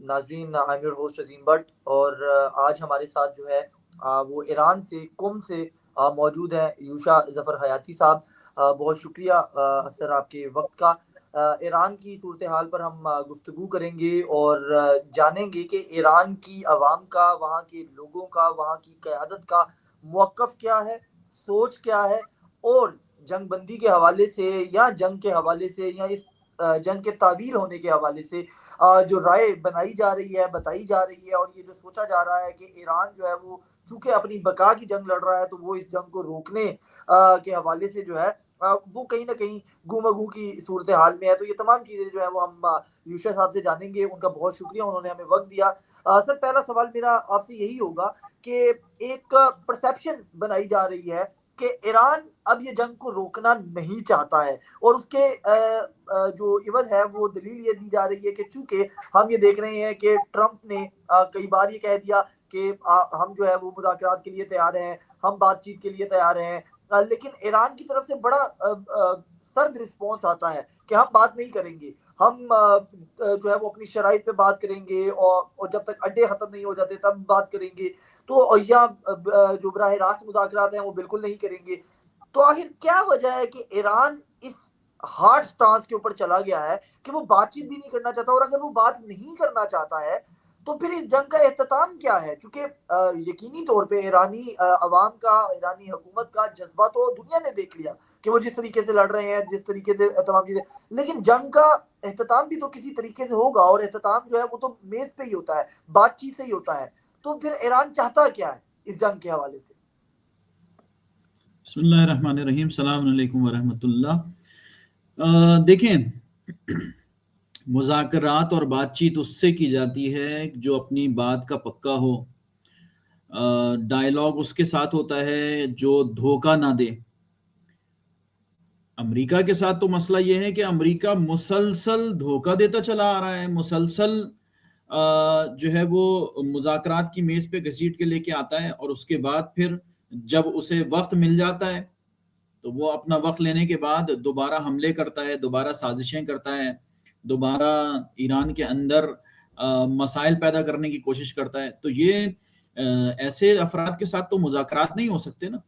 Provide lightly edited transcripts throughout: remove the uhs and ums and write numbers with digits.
ناظرین، عامر host Azeem but, اور آج ہمارے ساتھ جو ہے وہ ایران سے قم سے موجود ہیں یوشا ظفر حیاتی صاحب۔ بہت شکریہ سر آپ کے وقت کا۔ ایران کی صورتحال پر ہم گفتگو کریں گے اور جانیں گے کہ ایران کی عوام کا، وہاں کے لوگوں کا، وہاں کی قیادت کا موقف کیا ہے، سوچ کیا ہے، اور جنگ بندی کے حوالے سے یا جنگ کے حوالے سے یا اس جنگ کے تعویل ہونے کے حوالے سے جو رائے بنائی جا رہی ہے، بتائی جا رہی ہے، اور یہ جو سوچا جا رہا ہے کہ ایران جو ہے وہ چونکہ اپنی بقا کی جنگ لڑ رہا ہے تو وہ اس جنگ کو روکنے کے حوالے سے جو ہے وہ کہیں نہ کہیں گو کی صورتحال میں ہے۔ تو یہ تمام چیزیں جو ہے وہ ہم یوشا صاحب سے جانیں گے۔ ان کا بہت شکریہ، انہوں نے ہمیں وقت دیا۔ سر، پہلا سوال میرا آپ سے یہی ہوگا کہ ایک پرسیپشن بنائی جا رہی ہے کہ ایران اب یہ جنگ کو روکنا نہیں چاہتا ہے، اور اس کے جو عوض ہے وہ دلیل یہ دی جا رہی ہے کہ چونکہ ہم یہ دیکھ رہے ہیں کہ ٹرمپ نے کئی بار یہ کہہ دیا کہ ہم جو ہے وہ مذاکرات کے لیے تیار ہیں، ہم بات چیت کے لیے تیار ہیں، لیکن ایران کی طرف سے بڑا سرد رسپانس آتا ہے کہ ہم بات نہیں کریں گے، ہم جو ہے وہ اپنی شرائط پہ بات کریں گے، اور جب تک اڈے ختم نہیں ہو جاتے تب بات کریں گے، تو یا جو براہ راست مذاکرات ہیں وہ بالکل نہیں کریں گے۔ تو آخر کیا وجہ ہے کہ ایران اس ہارڈ سٹانس کے اوپر چلا گیا ہے کہ وہ بات چیت بھی نہیں کرنا چاہتا، اور اگر وہ بات نہیں کرنا چاہتا ہے تو پھر اس جنگ کا اختتام کیا ہے؟ کیونکہ یقینی طور پہ ایرانی عوام کا، ایرانی حکومت کا جذبہ تو دنیا نے دیکھ لیا کہ وہ جس طریقے سے لڑ رہے ہیں، جس طریقے سے تمام چیزیں، لیکن جنگ کا اختتام بھی تو کسی طریقے سے ہوگا، اور اختتام جو ہے وہ تو میز پہ ہی ہوتا ہے، بات چیت سے ہی ہوتا ہے۔ تو پھر ایران چاہتا کیا ہے اس جنگ کے حوالے سے؟ بسم اللہ الرحمن الرحیم، السلام علیکم ورحمۃ اللہ۔ دیکھیں، مذاکرات اور بات چیت اس سے کی جاتی ہے جو اپنی بات کا پکا ہو، ڈائیلاگ اس کے ساتھ ہوتا ہے جو دھوکہ نہ دے۔ امریکہ کے ساتھ تو مسئلہ یہ ہے کہ امریکہ مسلسل دھوکہ دیتا چلا آ رہا ہے، مسلسل جو ہے وہ مذاکرات کی میز پہ گھسیٹ کے لے کے آتا ہے، اور اس کے بعد پھر جب اسے وقت مل جاتا ہے تو وہ اپنا وقت لینے کے بعد دوبارہ حملے کرتا ہے، دوبارہ سازشیں کرتا ہے، دوبارہ ایران کے اندر مسائل پیدا کرنے کی کوشش کرتا ہے۔ تو یہ ایسے افراد کے ساتھ تو مذاکرات نہیں ہو سکتے نا،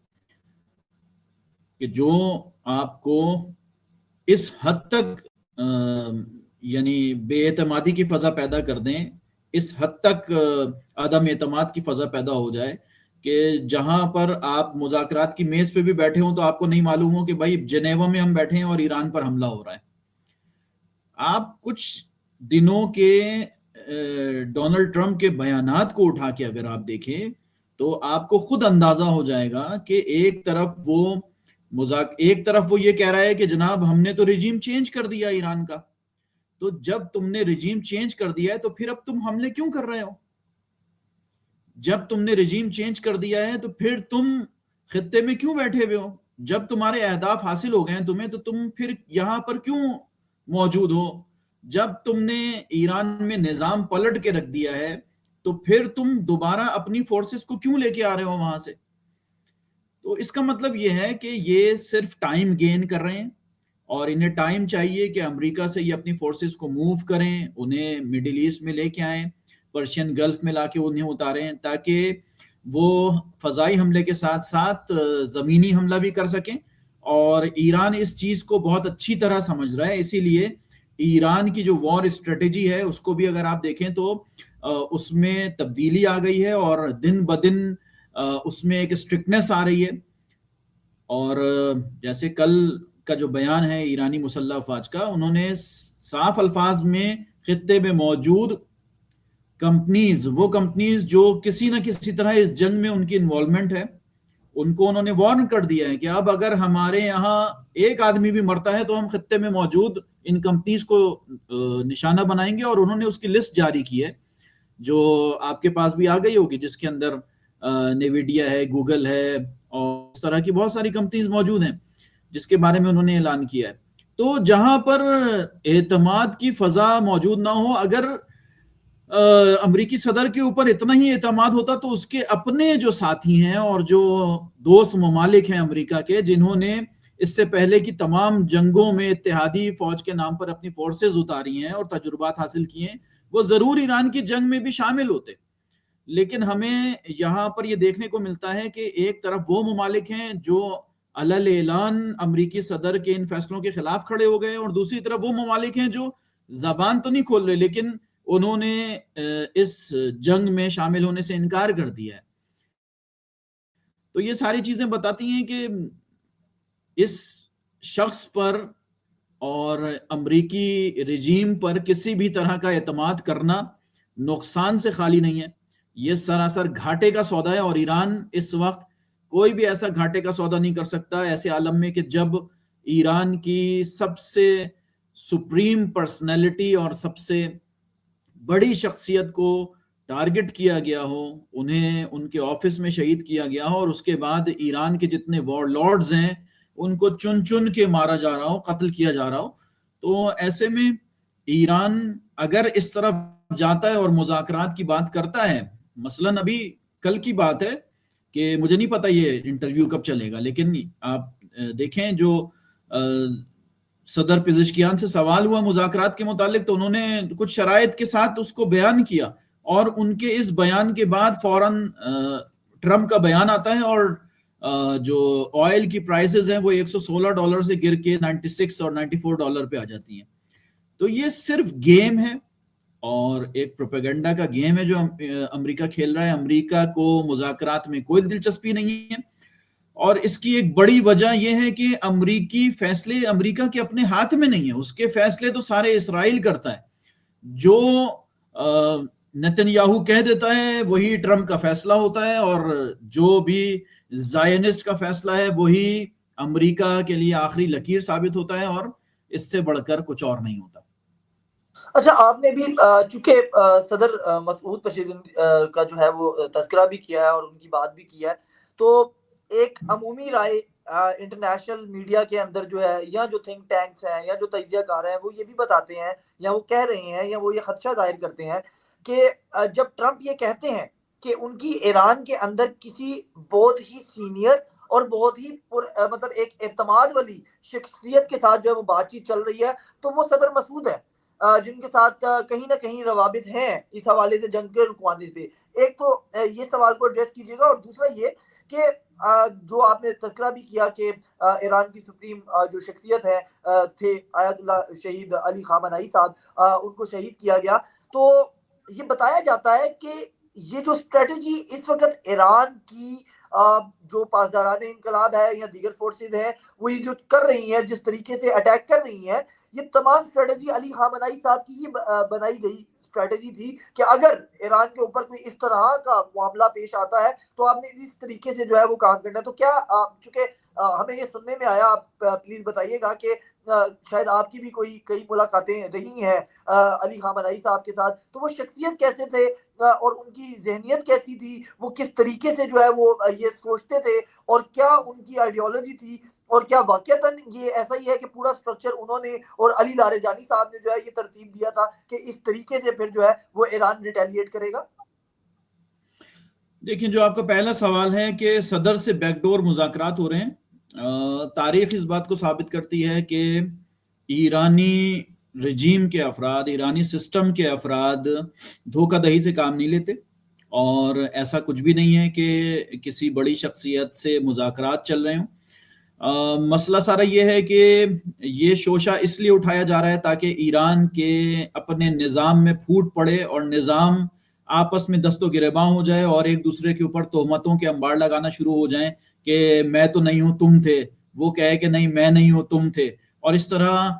کہ جو آپ کو اس حد تک یعنی بے اعتمادی کی فضا پیدا کر دیں، اس حد تک عدم اعتماد کی فضا پیدا ہو جائے کہ جہاں پر آپ مذاکرات کی میز پہ بھی بیٹھے ہوں تو آپ کو نہیں معلوم ہو کہ بھائی جنیوا میں ہم بیٹھے ہیں اور ایران پر حملہ ہو رہا ہے۔ آپ کچھ دنوں کے ڈونلڈ ٹرمپ کے بیانات کو اٹھا کے اگر آپ دیکھیں تو آپ کو خود اندازہ ہو جائے گا کہ ایک طرف وہ یہ کہہ رہا ہے کہ جناب ہم نے تو رجیم چینج کر دیا ایران کا، تو جب تم نے رجیم چینج کر دیا ہے تو پھر اب تم حملے کیوں کر رہے ہو؟ جب تم نے رجیم چینج کر دیا ہے تو پھر تم خطے میں کیوں بیٹھے ہوئے ہو؟ جب تمہارے اہداف حاصل ہو گئے ہیں تمہیں، تو تم پھر یہاں پر کیوں موجود ہو؟ جب تم نے ایران میں نظام پلٹ کے رکھ دیا ہے تو پھر تم دوبارہ اپنی فورسز کو کیوں لے کے آ رہے ہو وہاں سے؟ تو اس کا مطلب یہ ہے کہ یہ صرف ٹائم گین کر رہے ہیں، اور انہیں ٹائم چاہیے کہ امریکہ سے یہ اپنی فورسز کو موو کریں، انہیں مڈل ایسٹ میں لے کے آئیں، پرشین گلف میں لا کے انہیں اتاریں، تاکہ وہ فضائی حملے کے ساتھ ساتھ زمینی حملہ بھی کر سکیں۔ اور ایران اس چیز کو بہت اچھی طرح سمجھ رہا ہے، اسی لیے ایران کی جو وار اسٹریٹجی ہے اس کو بھی اگر آپ دیکھیں تو اس میں تبدیلی آ گئی ہے، اور دن بدن اس میں ایک اسٹرکٹنس آ رہی ہے۔ اور جیسے کل کا جو بیان ہے ایرانی مسلح افواج کا، انہوں نے صاف الفاظ میں خطے میں موجود کمپنیز، وہ کمپنیز جو کسی نہ کسی طرح اس جنگ میں ان کی انوالومنٹ ہے، ان کو انہوں نے وارن کر دیا ہے کہ اب اگر ہمارے یہاں ایک آدمی بھی مرتا ہے تو ہم خطے میں موجود ان کمپنیز کو نشانہ بنائیں گے۔ اور انہوں نے اس کی لسٹ جاری کی ہے جو آپ کے پاس بھی آ گئی ہوگی، جس کے اندر نیویڈیا ہے، گوگل ہے، اور اس طرح کی بہت ساری کمپنیز موجود ہیں جس کے بارے میں انہوں نے اعلان کیا ہے۔ تو جہاں پر اعتماد کی فضا موجود نہ ہو، اگر امریکی صدر کے اوپر اتنا ہی اعتماد ہوتا تو اس کے اپنے جو ساتھی ہیں اور جو دوست ممالک ہیں امریکہ کے، جنہوں نے اس سے پہلے کی تمام جنگوں میں اتحادی فوج کے نام پر اپنی فورسز اتاری ہیں اور تجربات حاصل کیے ہیں، وہ ضرور ایران کی جنگ میں بھی شامل ہوتے، لیکن ہمیں یہاں پر یہ دیکھنے کو ملتا ہے کہ ایک طرف وہ ممالک ہیں جو علل اعلان امریکی صدر کے ان فیصلوں کے خلاف کھڑے ہو گئے، اور دوسری طرف وہ ممالک ہیں جو زبان تو نہیں کھول رہے لیکن انہوں نے اس جنگ میں شامل ہونے سے انکار کر دیا ہے۔ تو یہ ساری چیزیں بتاتی ہیں کہ اس شخص پر اور امریکی رجیم پر کسی بھی طرح کا اعتماد کرنا نقصان سے خالی نہیں ہے، یہ سراسر گھاٹے کا سودا ہے، اور ایران اس وقت کوئی بھی ایسا گھاٹے کا سودا نہیں کر سکتا ایسے عالم میں کہ جب ایران کی سب سے سپریم پرسنالٹی اور سب سے بڑی شخصیت کو ٹارگٹ کیا گیا ہو، انہیں ان کے آفس میں شہید کیا گیا ہو، اور اس کے بعد ایران کے جتنے وار لارڈز ہیں ان کو چن چن کے مارا جا رہا ہو، قتل کیا جا رہا ہو۔ تو ایسے میں ایران اگر اس طرف جاتا ہے اور مذاکرات کی بات کرتا ہے، مثلاً ابھی کل کی بات ہے کہ مجھے نہیں پتا یہ انٹرویو کب چلے گا، لیکن آپ دیکھیں جو صدر پزشکیان سے سوال ہوا مذاکرات کے متعلق تو انہوں نے کچھ شرائط کے ساتھ اس کو بیان کیا، اور ان کے اس بیان کے بعد فوراً ٹرمپ کا بیان آتا ہے، اور جو آئل کی پرائسز ہیں وہ $116 سے گر کے 96 اور $94 پہ آ جاتی ہیں۔ تو یہ صرف گیم ہے اور ایک پروپیگنڈا کا گیم ہے جو امریکہ کھیل رہا ہے۔ امریکہ کو مذاکرات میں کوئی دلچسپی نہیں ہے، اور اس کی ایک بڑی وجہ یہ ہے کہ امریکی فیصلے امریکہ کے اپنے ہاتھ میں نہیں ہیں، اس کے فیصلے تو سارے اسرائیل کرتا ہے، جو نتن یاہو کہہ دیتا ہے وہی ٹرمپ کا فیصلہ ہوتا ہے، اور جو بھی زائنسٹ کا فیصلہ ہے وہی امریکہ کے لیے آخری لکیر ثابت ہوتا ہے، اور اس سے بڑھ کر کچھ اور نہیں ہوتا۔ اچھا، آپ نے بھی چونکہ صدر مسعود پشیدن کا جو ہے وہ تذکرہ بھی کیا ہے اور ان کی بات بھی کی ہے، تو ایک عمومی رائے انٹرنیشنل میڈیا کے اندر جو ہے، یا جو تھنک ٹینکس ہیں یا جو تجزیہ کار ہیں، وہ یہ بھی بتاتے ہیں یا وہ کہہ رہے ہیں یا وہ یہ خدشہ ظاہر کرتے ہیں کہ جب ٹرمپ یہ کہتے ہیں کہ ان کی ایران کے اندر کسی بہت ہی سینئر اور بہت ہی مطلب ایک اعتماد والی شخصیت کے ساتھ جو ہے وہ بات چیت چل رہی ہے، تو وہ صدر مسعود ہے جن کے ساتھ کہیں نہ کہیں روابط ہیں اس حوالے سے جنگ کے رکوانے پہ۔ ایک تو یہ سوال کو ایڈریس کیجیے گا، اور دوسرا یہ کہ جو آپ نے تذکرہ بھی کیا کہ ایران کی سپریم جو شخصیت ہے تھے آیت اللہ شہید علی خامنائی صاحب، ان کو شہید کیا گیا، تو یہ بتایا جاتا ہے کہ یہ جو اسٹریٹجی اس وقت ایران کی جو پاسداران انقلاب ہے یا دیگر فورسز ہیں وہ یہ جو کر رہی ہیں، جس طریقے سے اٹیک کر رہی ہیں، یہ تمام اسٹریٹجی علی خامنائی صاحب کی ہی بنائی گئی اسٹریٹجی تھی کہ اگر ایران کے اوپر کوئی اس طرح کا معاملہ پیش آتا ہے تو آپ نے اس طریقے سے جو ہے وہ کام کرنا ہے۔ تو کیا چونکہ ہمیں یہ سننے میں آیا، آپ پلیز بتائیے گا کہ شاید آپ کی بھی کئی ملاقاتیں رہی ہیں علی خامنائی صاحب کے ساتھ، تو وہ شخصیت کیسے تھے اور ان کی ذہنیت کیسی تھی، وہ کس طریقے سے جو ہے وہ یہ سوچتے تھے، اور کیا ان کی آئیڈیالوجی تھی، اور کیا واقعتاً یہ ایسا ہی ہے کہ پورا سٹرکچر انہوں نے اور علی لاریجانی صاحب نے جو ہے یہ ترتیب دیا تھا کہ اس طریقے سے پھر جو ہے وہ ایران ریٹیلیٹ کرے گا؟ دیکھیں، جو آپ کا پہلا سوال ہے کہ صدر سے بیک ڈور مذاکرات ہو رہے ہیں، تاریخ اس بات کو ثابت کرتی ہے کہ ایرانی رجیم کے افراد، ایرانی سسٹم کے افراد دھوکہ دہی سے کام نہیں لیتے، اور ایسا کچھ بھی نہیں ہے کہ کسی بڑی شخصیت سے مذاکرات چل رہے ہوں۔ مسئلہ سارا یہ ہے کہ یہ شوشہ اس لیے اٹھایا جا رہا ہے تاکہ ایران کے اپنے نظام میں پھوٹ پڑے اور نظام آپس میں دست و گریباں ہو جائے، اور ایک دوسرے کے اوپر تہمتوں کے انبار لگانا شروع ہو جائیں کہ میں تو نہیں ہوں تم تھے، وہ کہے کہ نہیں میں نہیں ہوں تم تھے، اور اس طرح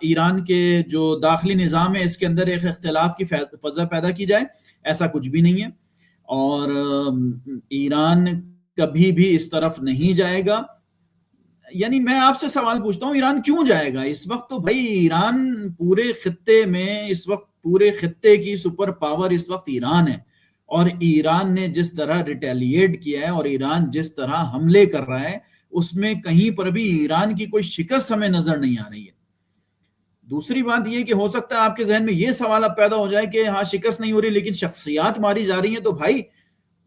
ایران کے جو داخلی نظام ہے اس کے اندر ایک اختلاف کی فضا پیدا کی جائے۔ ایسا کچھ بھی نہیں ہے، اور ایران کبھی بھی اس طرف نہیں جائے گا۔ یعنی میں آپ سے سوال پوچھتا ہوں، ایران کیوں جائے گا؟ اس وقت تو بھائی ایران پورے خطے میں، اس وقت پورے خطے کی سپر پاور اس وقت ایران ہے، اور ایران نے جس طرح ریٹیلیٹ کیا ہے اور ایران جس طرح حملے کر رہا ہے، اس میں کہیں پر بھی ایران کی کوئی شکست ہمیں نظر نہیں آ رہی ہے۔ دوسری بات یہ کہ ہو سکتا ہے آپ کے ذہن میں یہ سوال اب پیدا ہو جائے کہ ہاں شکست نہیں ہو رہی لیکن شخصیات ماری جا رہی ہیں، تو بھائی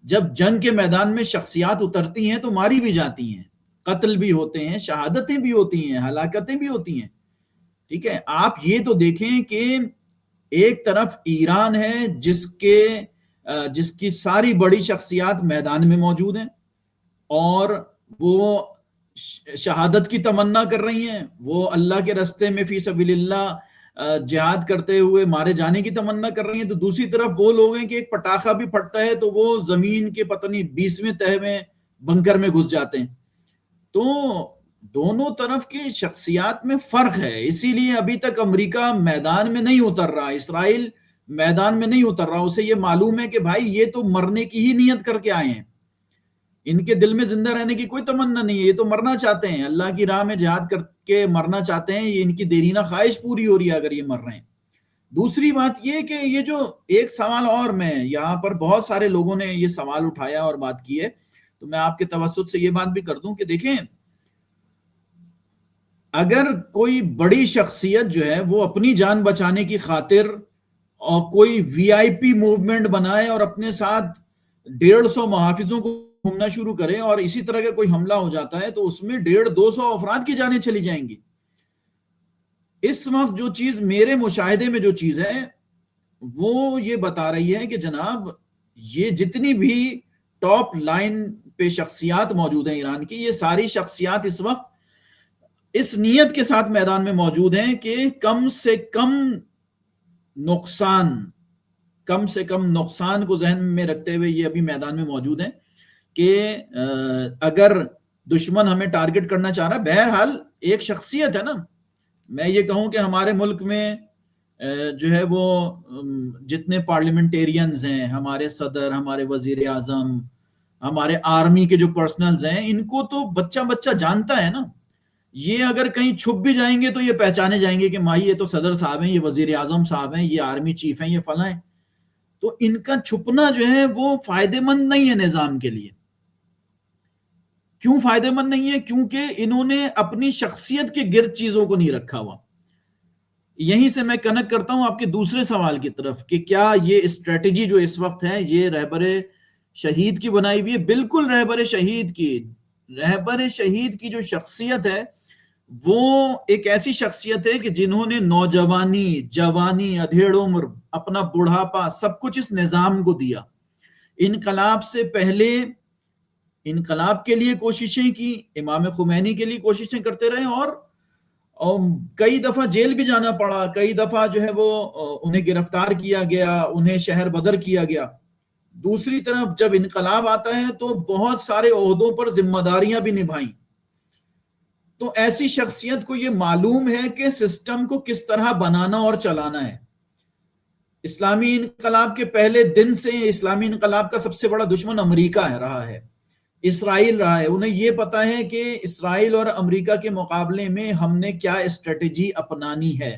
جب جنگ کے میدان میں شخصیات اترتی ہیں تو ماری بھی جاتی ہیں، قتل بھی ہوتے ہیں، شہادتیں بھی ہوتی ہیں، ہلاکتیں بھی ہوتی ہیں، ٹھیک ہے؟ آپ یہ تو دیکھیں کہ ایک طرف ایران ہے جس کی ساری بڑی شخصیات میدان میں موجود ہیں اور وہ شہادت کی تمنا کر رہی ہیں، وہ اللہ کے راستے میں فی سبیل اللہ جہاد کرتے ہوئے مارے جانے کی تمنا کر رہی ہیں، تو دوسری طرف وہ لوگ ہیں کہ ایک پٹاخہ بھی پھٹتا ہے تو وہ زمین کے پتہ نہیں 20ویں تہہ میں بنکر میں گھس جاتے ہیں. تو دونوں طرف کی شخصیات میں فرق ہے، اسی لیے ابھی تک امریکہ میدان میں نہیں اتر رہا، اسرائیل میدان میں نہیں اتر رہا. اسے یہ معلوم ہے کہ بھائی یہ تو مرنے کی ہی نیت کر کے آئے ہیں، ان کے دل میں زندہ رہنے کی کوئی تمنا نہیں ہے، یہ تو مرنا چاہتے ہیں، اللہ کی راہ میں جہاد کر کے مرنا چاہتے ہیں، یہ ان کی دیرینہ خواہش پوری ہو رہی ہے اگر یہ مر رہے ہیں. دوسری بات یہ کہ یہ جو ایک سوال اور میں یہاں پر بہت سارے لوگوں نے یہ سوال اٹھایا اور بات کی ہے، تو میں آپ کے توسط سے یہ بات بھی کر دوں کہ دیکھیں اگر کوئی بڑی شخصیت جو ہے وہ اپنی جان بچانے کی خاطر اور کوئی وی آئی پی موومنٹ بنائے اور اپنے ساتھ 150 محافظوں کو گھومنا شروع کرے اور اسی طرح کا کوئی حملہ ہو جاتا ہے تو اس میں 150-200 افراد کی جانیں چلی جائیں گی. اس وقت جو چیز میرے مشاہدے میں جو چیز ہے وہ یہ بتا رہی ہے کہ جناب یہ جتنی بھی ٹاپ لائن پہ شخصیات موجود ہیں ایران کی، یہ ساری شخصیات اس وقت اس نیت کے ساتھ میدان میں موجود ہیں کہ کم سے کم نقصان کو ذہن میں رکھتے ہوئے یہ ابھی میدان میں موجود ہیں کہ اگر دشمن ہمیں ٹارگٹ کرنا چاہ رہا ہے، بہرحال ایک شخصیت ہے نا. میں یہ کہوں کہ ہمارے ملک میں جو ہے وہ جتنے پارلیمنٹیرینز ہیں، ہمارے صدر، ہمارے وزیر اعظم، ہمارے آرمی کے جو پرسنلز ہیں، ان کو تو بچہ جانتا ہے نا. یہ اگر کہیں چھپ بھی جائیں گے تو یہ پہچانے جائیں گے کہ مائی یہ تو صدر صاحب ہیں، یہ وزیر اعظم صاحب ہیں، یہ آرمی چیف ہیں، یہ فلاں ہیں. تو ان کا چھپنا جو ہے وہ فائدہ مند نہیں ہے نظام کے لیے. کیوں فائدہ مند نہیں ہے؟ کیونکہ انہوں نے اپنی شخصیت کے گرد چیزوں کو نہیں رکھا ہوا. یہیں سے میں کنیکٹ کرتا ہوں آپ کے دوسرے سوال کی طرف کہ کیا یہ اسٹریٹجی جو اس وقت ہے یہ رہبر شہید کی بنائی ہوئی ہے؟ بالکل رہبر شہید کی جو شخصیت ہے وہ ایک ایسی شخصیت ہے کہ جنہوں نے نوجوانی، جوانی، ادھیڑ عمر، اپنا بڑھاپا سب کچھ اس نظام کو دیا. انقلاب سے پہلے انقلاب کے لیے کوششیں کی، امام خمینی کے لیے کوششیں کرتے رہے اور کئی دفعہ جیل بھی جانا پڑا، کئی دفعہ جو ہے وہ انہیں گرفتار کیا گیا، انہیں شہر بدر کیا گیا. دوسری طرف جب انقلاب آتا ہے تو بہت سارے عہدوں پر ذمہ داریاں بھی نبھائیں. تو ایسی شخصیت کو یہ معلوم ہے کہ سسٹم کو کس طرح بنانا اور چلانا ہے. اسلامی انقلاب کے پہلے دن سے اسلامی انقلاب کا سب سے بڑا دشمن امریکہ رہا ہے، اسرائیل رہا ہے. انہیں یہ پتا ہے کہ اسرائیل اور امریکہ کے مقابلے میں ہم نے کیا اسٹریٹجی اپنانی ہے،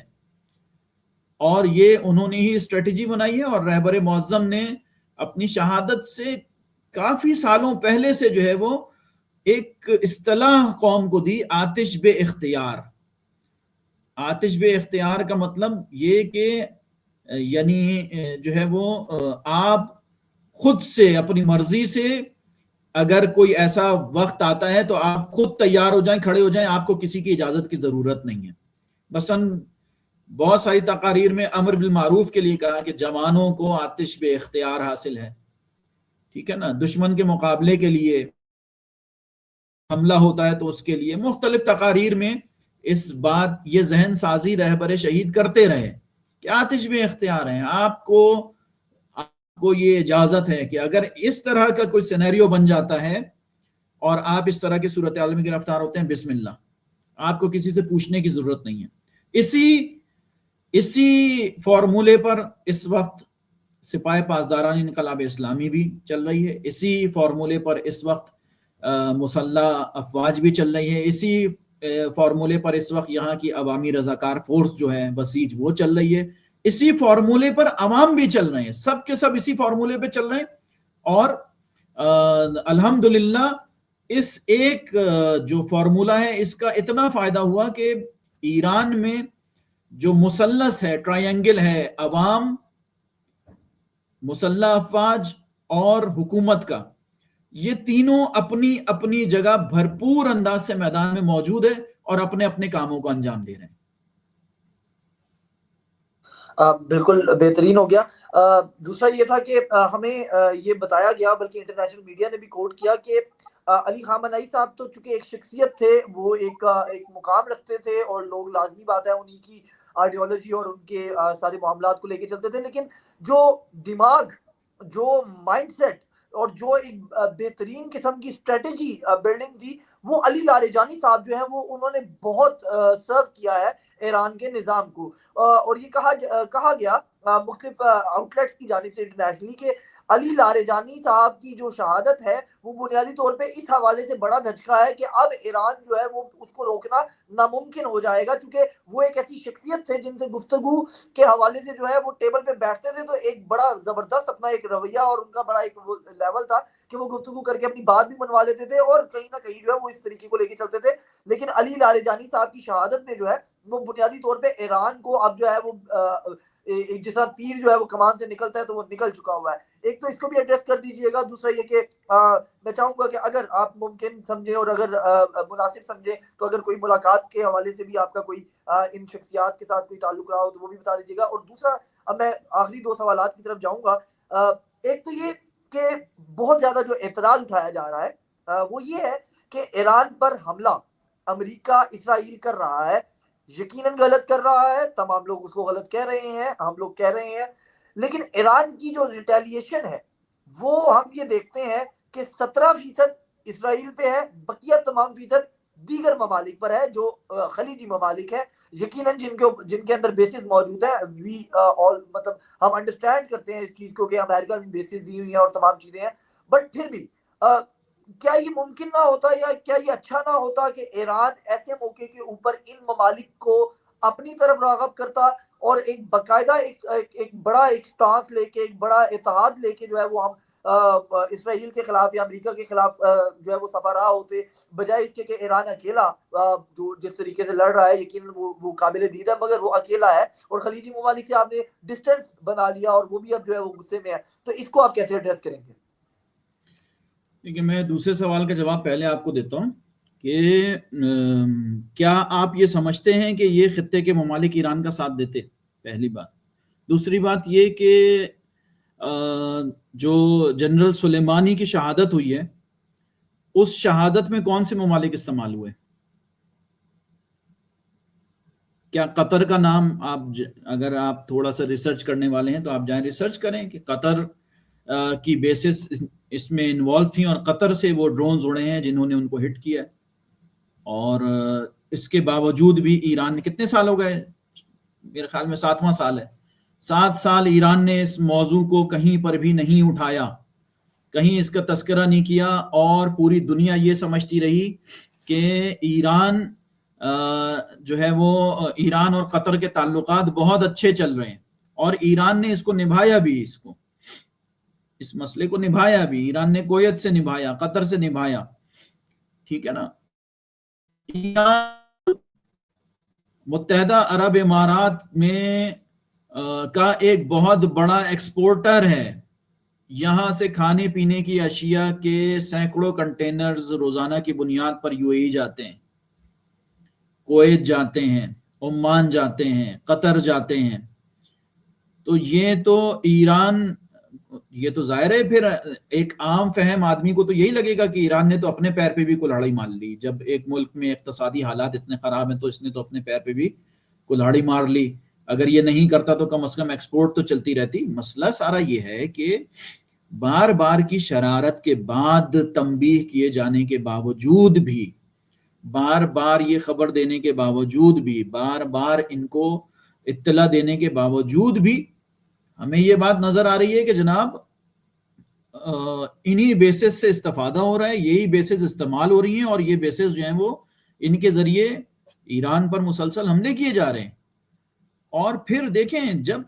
اور یہ انہوں نے ہی اسٹریٹجی بنائی ہے. اور رہبر معظم نے اپنی شہادت سے کافی سالوں پہلے سے جو ہے وہ ایک اصطلاح قوم کو دی، آتش بے اختیار. آتش بے اختیار کا مطلب یہ کہ یعنی جو ہے وہ آپ خود سے اپنی مرضی سے اگر کوئی ایسا وقت آتا ہے تو آپ خود تیار ہو جائیں، کھڑے ہو جائیں، آپ کو کسی کی اجازت کی ضرورت نہیں ہے. مثلا بہت ساری تقاریر میں امر بالمعروف کے لیے کہا کہ جوانوں کو آتش بے اختیار حاصل ہے، ٹھیک ہے نا. دشمن کے مقابلے کے لیے حملہ ہوتا ہے تو اس کے لیے مختلف تقاریر میں اس بات یہ ذہن سازی رہبر شہید کرتے رہے کہ آتش بے اختیار ہیں، آپ کو یہ اجازت ہے کہ اگر اس طرح کا کوئی سینیریو بن جاتا ہے اور آپ اس طرح کی صورتحال میں گرفتار ہوتے ہیں، بسم اللہ، آپ کو کسی سے پوچھنے کی ضرورت نہیں ہے. اسی فارمولے پر اس وقت سپاہ پاسداران انقلاب اسلامی بھی چل رہی ہے، اسی فارمولے پر اس وقت مسلح افواج بھی چل رہی ہے، اسی فارمولے پر اس وقت یہاں کی عوامی رضاکار فورس جو ہے بسیج وہ چل رہی ہے، اسی فارمولے پر عوام بھی چل رہے ہیں، سب کے سب اسی فارمولے پہ چل رہے ہیں. اور الحمدللہ اس ایک جو فارمولہ ہے اس کا اتنا فائدہ ہوا کہ ایران میں جو مثلث ہے، ٹرائنگل ہے، عوام، مسلح افواج اور حکومت کا، یہ تینوں اپنی اپنی جگہ بھرپور انداز سے میدان میں موجود ہے اور اپنے اپنے کاموں کو انجام دے رہے ہیں. بالکل بہترین ہو گیا۔ دوسرا یہ تھا کہ ہمیں یہ بتایا گیا، بلکہ انٹرنیشنل میڈیا نے بھی کوٹ کیا کہ علی خامنہئی صاحب تو چونکہ ایک شخصیت تھے، وہ ایک مقام رکھتے تھے اور لوگ لازمی بات ہے انہی کی آئیڈیالوجی اور ان کے سارے معاملات کو لے کے چلتے تھے، لیکن جو دماغ، جو مائنڈ سیٹ اور جو ایک بہترین قسم کی اسٹریٹجی بلڈنگ تھی، وہ علی لاریجانی صاحب جو ہیں وہ انہوں نے بہت سرو کیا ہے ایران کے نظام کو۔ اور یہ کہا گیا مختلف آؤٹ لیٹس کی جانب سے انٹرنیشنلی کہ علی لاریجانی صاحب کی جو شہادت ہے وہ بنیادی طور پہ اس حوالے سے بڑا دھچکا ہے کہ اب ایران جو ہے وہ اس کو روکنا ناممکن ہو جائے گا، کیونکہ وہ ایک ایسی شخصیت تھے جن سے گفتگو کے حوالے سے جو ہے وہ ٹیبل پہ بیٹھتے تھے تو ایک بڑا زبردست اپنا ایک رویہ اور ان کا بڑا ایک لیول تھا کہ وہ گفتگو کر کے اپنی بات بھی منوا لیتے تھے اور کہیں نہ کہیں جو ہے وہ اس طریقے کو لے کے چلتے تھے۔ لیکن علی لاریجانی صاحب کی شہادت نے جو ہے وہ بنیادی طور پہ ایران کو اب جو ہے وہ ایک جیسا تیر جو ہے وہ کمان سے نکلتا ہے تو وہ نکل چکا ہوا ہے۔ ایک تو اس کو بھی ایڈریس کر دیجئے گا، دوسرا یہ کہ میں چاہوں گا کہ اگر آپ ممکن سمجھیں اور اگر مناسب سمجھیں تو اگر کوئی ملاقات کے حوالے سے بھی آپ کا کوئی ان شخصیات کے ساتھ کوئی تعلق رہا ہو تو وہ بھی بتا دیجیے گا۔ اور دوسرا، اب میں آخری دو سوالات کی طرف جاؤں گا۔ ایک تو یہ کہ بہت زیادہ جو اعتراض اٹھایا جا رہا ہے وہ یہ ہے کہ ایران پر حملہ امریکہ اسرائیل کر رہا ہے، یقیناً غلط کر رہا ہے، تمام لوگ اس کو غلط کہہ رہے ہیں، ہم لوگ کہہ رہے ہیں، لیکن ایران کی جو ریٹیلیشن ہے وہ ہم یہ دیکھتے ہیں کہ 17% اسرائیل پہ ہے، بقیہ تمام فیصد دیگر ممالک پر ہے جو خلیجی ممالک ہے، یقیناً جن کے اندر بیسز موجود ہیں۔ وی آل مطلب ہم انڈرسٹینڈ کرتے ہیں اس چیز کو کہ امریکہ میں بیسز دی ہوئی ہیں اور تمام چیزیں ہیں، بٹ پھر بھی کیا یہ ممکن نہ ہوتا یا کیا یہ اچھا نہ ہوتا کہ ایران ایسے موقع کے اوپر ان ممالک کو اپنی طرف راغب کرتا اور ایک باقاعدہ ایک بڑا ایک سٹانس لے کے، ایک بڑا اتحاد لے کے جو ہے وہ ہم اسرائیل کے خلاف یا امریکہ کے خلاف جو ہے وہ سفارا ہوتے، بجائے اس کے کہ ایران اکیلا جو جس طریقے سے لڑ رہا ہے یقیناً وہ قابل دید ہے، مگر وہ اکیلا ہے اور خلیجی ممالک سے آپ نے ڈسٹینس بنا لیا اور وہ بھی اب جو ہے وہ غصے میں ہے، تو اس کو آپ کیسے ایڈریس کریں گے؟ دیکھیے، میں دوسرے سوال کا جواب پہلے آپ کو دیتا ہوں کہ کیا آپ یہ سمجھتے ہیں کہ یہ خطے کے ممالک ایران کا ساتھ دیتے؟ پہلی بات۔ دوسری بات یہ کہ جو جنرل سلیمانی کی شہادت ہوئی ہے اس شہادت میں کون سے ممالک استعمال ہوئے؟ کیا قطر کا نام اگر آپ تھوڑا سا ریسرچ کرنے والے ہیں تو آپ جائیں ریسرچ کریں کہ قطر کی بیسس اس میں انوالو تھیں اور قطر سے وہ ڈرونز اڑے ہیں جنہوں نے ان کو ہٹ کیا، اور اس کے باوجود بھی ایران نے کتنے سال ہو گئے، میرے خیال میں 7واں سال ہے، 7 سال ایران نے اس موضوع کو کہیں پر بھی نہیں اٹھایا، کہیں اس کا تذکرہ نہیں کیا، اور پوری دنیا یہ سمجھتی رہی کہ ایران جو ہے وہ ایران اور قطر کے تعلقات بہت اچھے چل رہے ہیں، اور ایران نے اس کو نبھایا بھی، اس مسئلے کو نبھایا بھی، ایران نے کویت سے نبھایا، قطر سے نبھایا، ٹھیک ہے نا۔ ایران متحدہ عرب امارات میں کا ایک بہت بڑا ایکسپورٹر ہے، یہاں سے کھانے پینے کی اشیاء کے سینکڑوں کنٹینرز روزانہ کی بنیاد پر یو اے ای جاتے ہیں، کویت جاتے ہیں، عمان جاتے ہیں، قطر جاتے ہیں، تو یہ تو ایران، یہ تو ظاہر ہے پھر ایک عام فہم آدمی کو تو یہی لگے گا کہ ایران نے تو اپنے پیر پہ بھی کلہاڑی مار لی، جب ایک ملک میں اقتصادی حالات اتنے خراب ہیں تو اس نے تو اپنے پیر پہ بھی کلہاڑی مار لی، اگر یہ نہیں کرتا تو کم از کم ایکسپورٹ تو چلتی رہتی۔ مسئلہ سارا یہ ہے کہ بار بار کی شرارت کے بعد، تنبیہ کیے جانے کے باوجود بھی، بار بار یہ خبر دینے کے باوجود بھی، بار بار ان کو اطلاع دینے کے باوجود بھی ہمیں یہ بات نظر آ رہی ہے کہ جناب انہی بیسز سے استفادہ ہو رہا ہے، یہی بیسز استعمال ہو رہی ہیں، اور یہ بیسز جو ہیں وہ ان کے ذریعے ایران پر مسلسل حملے کیے جا رہے ہیں۔ اور پھر دیکھیں، جب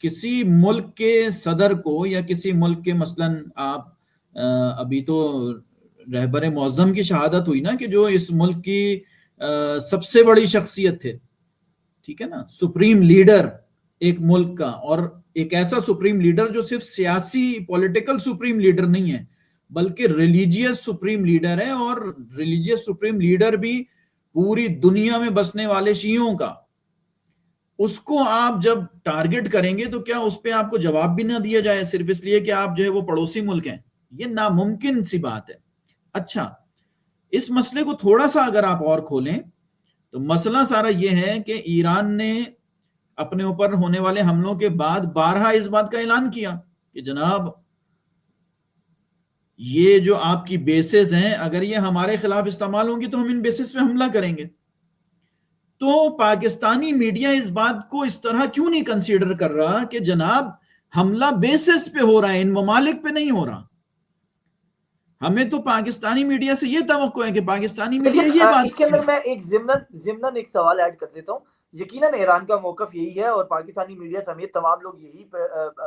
کسی ملک کے صدر کو یا کسی ملک کے مثلاً آپ ابھی تو رہبر معظم کی شہادت ہوئی نا، کہ جو اس ملک کی سب سے بڑی شخصیت تھے، ٹھیک ہے نا، سپریم لیڈر ایک ملک کا، اور ایک ایسا سپریم لیڈر جو صرف سیاسی پولیٹیکل سپریم لیڈر نہیں ہے بلکہ ریلیجیس سپریم لیڈر ہے، اور ریلیجیس سپریم لیڈر بھی پوری دنیا میں بسنے والے شیعوں کا، اس کو آپ جب ٹارگٹ کریں گے تو کیا اس پہ آپ کو جواب بھی نہ دیا جائے صرف اس لیے کہ آپ جو ہے وہ پڑوسی ملک ہیں؟ یہ ناممکن سی بات ہے. اچھا، اس مسئلے کو تھوڑا سا اگر آپ اور کھولیں تو مسئلہ سارا یہ ہے کہ ایران نے اپنے اوپر ہونے والے حملوں کے بعد بارہا اس بات کا اعلان کیا کہ جناب یہ جو آپ کی بیسز ہیں اگر یہ ہمارے خلاف استعمال ہوں گی تو ہم ان بیسز پہ حملہ کریں گے. تو پاکستانی میڈیا اس بات کو اس طرح کیوں نہیں کنسیڈر کر رہا کہ جناب حملہ بیسس پہ ہو رہا ہے، ان ممالک پہ نہیں ہو رہا؟ ہمیں تو پاکستانی میڈیا سے یہ توقع ہے کہ پاکستانی میڈیا لیکن یہ بات اس کے اندر میں ایک ضمناً ایک سوال ایڈ کر دیتا ہوں. یقیناً ایران کا موقف یہی ہے اور پاکستانی میڈیا سمیت تمام لوگ یہی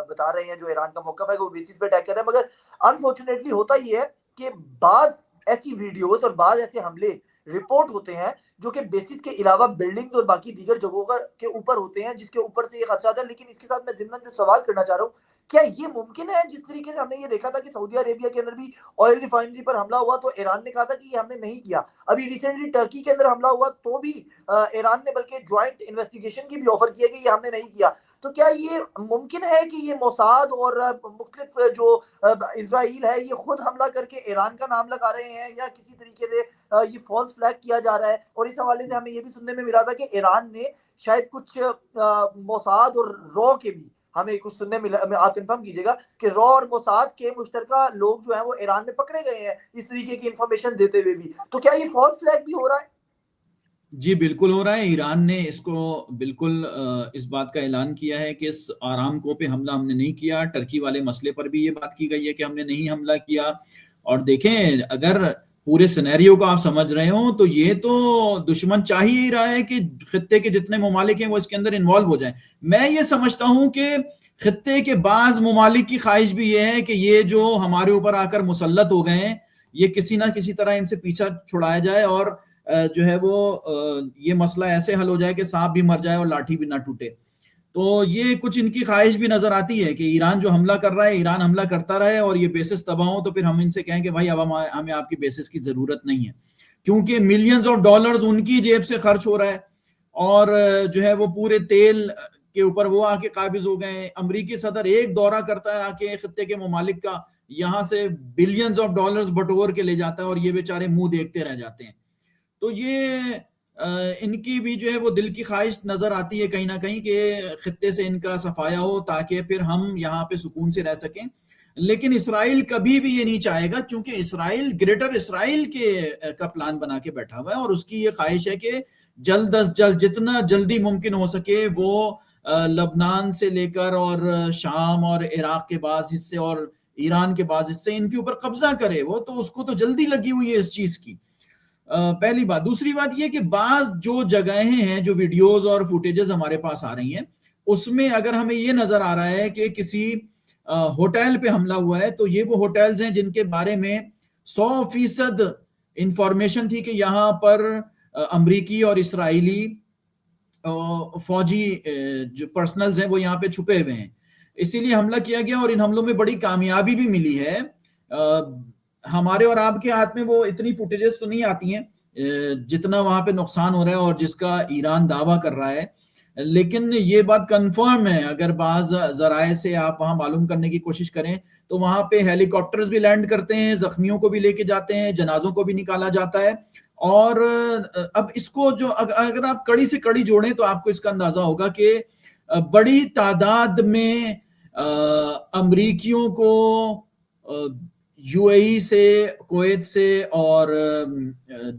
بتا رہے ہیں جو ایران کا موقف ہے کہ وہ بیسس پہ اٹیک کر رہے ہیں. مگر انفارچونیٹلی ہوتا یہ ہے کہ بعض ایسی ویڈیوز اور بعض ایسے حملے رپورٹ ہوتے ہیں جو کہ بیسس کے علاوہ بلڈنگز اور باقی دیگر جگہوں کے اوپر ہوتے ہیں، جس کے اوپر سے یہ خدشات ہیں. لیکن اس کے ساتھ میں ضمناً جو سوال کرنا چاہ رہا ہوں، کیا یہ ممکن ہے جس طریقے سے ہم نے یہ دیکھا تھا کہ سعودی عربیہ کے اندر بھی آئل ریفائنری پر حملہ ہوا تو ایران نے کہا تھا کہ یہ ہم نے نہیں کیا. ابھی ریسنٹلی ٹرکی کے اندر حملہ ہوا تو بھی ایران نے بلکہ جوائنٹ انویسٹیگیشن کی بھی آفر کیا کہ یہ ہم نے نہیں کیا. تو کیا یہ ممکن ہے کہ یہ موساد اور مختلف جو اسرائیل ہے یہ خود حملہ کر کے ایران کا نام لگا رہے ہیں یا کسی طریقے سے یہ فالس فلیگ کیا جا رہا ہے؟ اور اس حوالے سے ہمیں یہ بھی سننے میں ملا تھا کہ ایران نے شاید کچھ موساد اور رو کے بھی ہمیں کچھ سننے ملا، آپ کنفرم کیجیے گا کہ رو اور موساد کے مشترکہ لوگ جو ہیں وہ ایران میں پکڑے گئے ہیں اس طریقے کی انفارمیشن دیتے ہوئے بھی. تو کیا یہ فالس فلیگ بھی ہو رہا ہے؟ جی بالکل ہو رہا ہے. ایران نے اس کو بالکل اس بات کا اعلان کیا ہے کہ اس آرامکو پہ حملہ ہم نے نہیں کیا. ٹرکی والے مسئلے پر بھی یہ بات کی گئی ہے کہ ہم نے نہیں حملہ کیا. اور دیکھیں اگر پورے سینیریو کو آپ سمجھ رہے ہوں تو یہ تو دشمن چاہ ہی رہا ہے کہ خطے کے جتنے ممالک ہیں وہ اس کے اندر انوالو ہو جائیں. میں یہ سمجھتا ہوں کہ خطے کے بعض ممالک کی خواہش بھی یہ ہے کہ یہ جو ہمارے اوپر آ کر مسلط ہو گئے ہیں یہ کسی نہ کسی طرح ان سے پیچھا چھڑایا جائے اور جو ہے وہ یہ مسئلہ ایسے حل ہو جائے کہ سانپ بھی مر جائے اور لاٹھی بھی نہ ٹوٹے. تو یہ کچھ ان کی خواہش بھی نظر آتی ہے کہ ایران جو حملہ کر رہا ہے ایران حملہ کرتا رہے اور یہ بیسس تباہ ہوں تو پھر ہم ان سے کہیں کہ بھائی اب ہمیں آپ کی بیسس کی ضرورت نہیں ہے، کیونکہ ملینز آف ڈالرز ان کی جیب سے خرچ ہو رہا ہے اور جو ہے وہ پورے تیل کے اوپر وہ آ کے قابض ہو گئے ہیں. امریکی صدر ایک دورہ کرتا ہے آ کے خطے کے ممالک کا، یہاں سے بلینز آف ڈالرز بٹور کے لے جاتا ہے اور یہ بیچارے منہ دیکھتے رہ جاتے ہیں. تو یہ ان کی بھی جو ہے وہ دل کی خواہش نظر آتی ہے کہیں نہ کہیں کہ خطے سے ان کا صفایا ہو تاکہ پھر ہم یہاں پہ سکون سے رہ سکیں. لیکن اسرائیل کبھی بھی یہ نہیں چاہے گا، چونکہ اسرائیل گریٹر اسرائیل کا پلان بنا کے بیٹھا ہوا ہے اور اس کی یہ خواہش ہے کہ جلد از جلد جتنا جلدی ممکن ہو سکے وہ لبنان سے لے کر اور شام اور عراق کے بعض حصے اور ایران کے بعض حصے ان کے اوپر قبضہ کرے. وہ تو اس کو تو جلدی لگی ہوئی ہے اس چیز کی. پہلی بات. دوسری بات یہ کہ بعض جو جگہیں ہیں جو ویڈیوز اور فوٹیجز ہمارے پاس آ رہی ہیں اس میں اگر ہمیں یہ نظر آ رہا ہے کہ کسی ہوٹل پہ حملہ ہوا ہے تو یہ وہ ہوٹلز ہیں جن کے بارے میں 100% انفارمیشن تھی کہ یہاں پر امریکی اور اسرائیلی فوجی جو پرسنلز ہیں وہ یہاں پہ چھپے ہوئے ہیں، اسی لیے حملہ کیا گیا اور ان حملوں میں بڑی کامیابی بھی ملی ہے. ہمارے اور آپ کے ہاتھ میں وہ اتنی فوٹیجز تو نہیں آتی ہیں جتنا وہاں پہ نقصان ہو رہا ہے اور جس کا ایران دعویٰ کر رہا ہے. لیکن یہ بات کنفرم ہے، اگر بعض ذرائع سے آپ وہاں معلوم کرنے کی کوشش کریں تو وہاں پہ ہیلی کاپٹرز بھی لینڈ کرتے ہیں، زخمیوں کو بھی لے کے جاتے ہیں، جنازوں کو بھی نکالا جاتا ہے. اور اب اس کو جو اگر آپ کڑی سے کڑی جوڑیں تو آپ کو اس کا اندازہ ہوگا کہ بڑی تعداد میں امریکیوں کو یو اے ای سے، کویت سے اور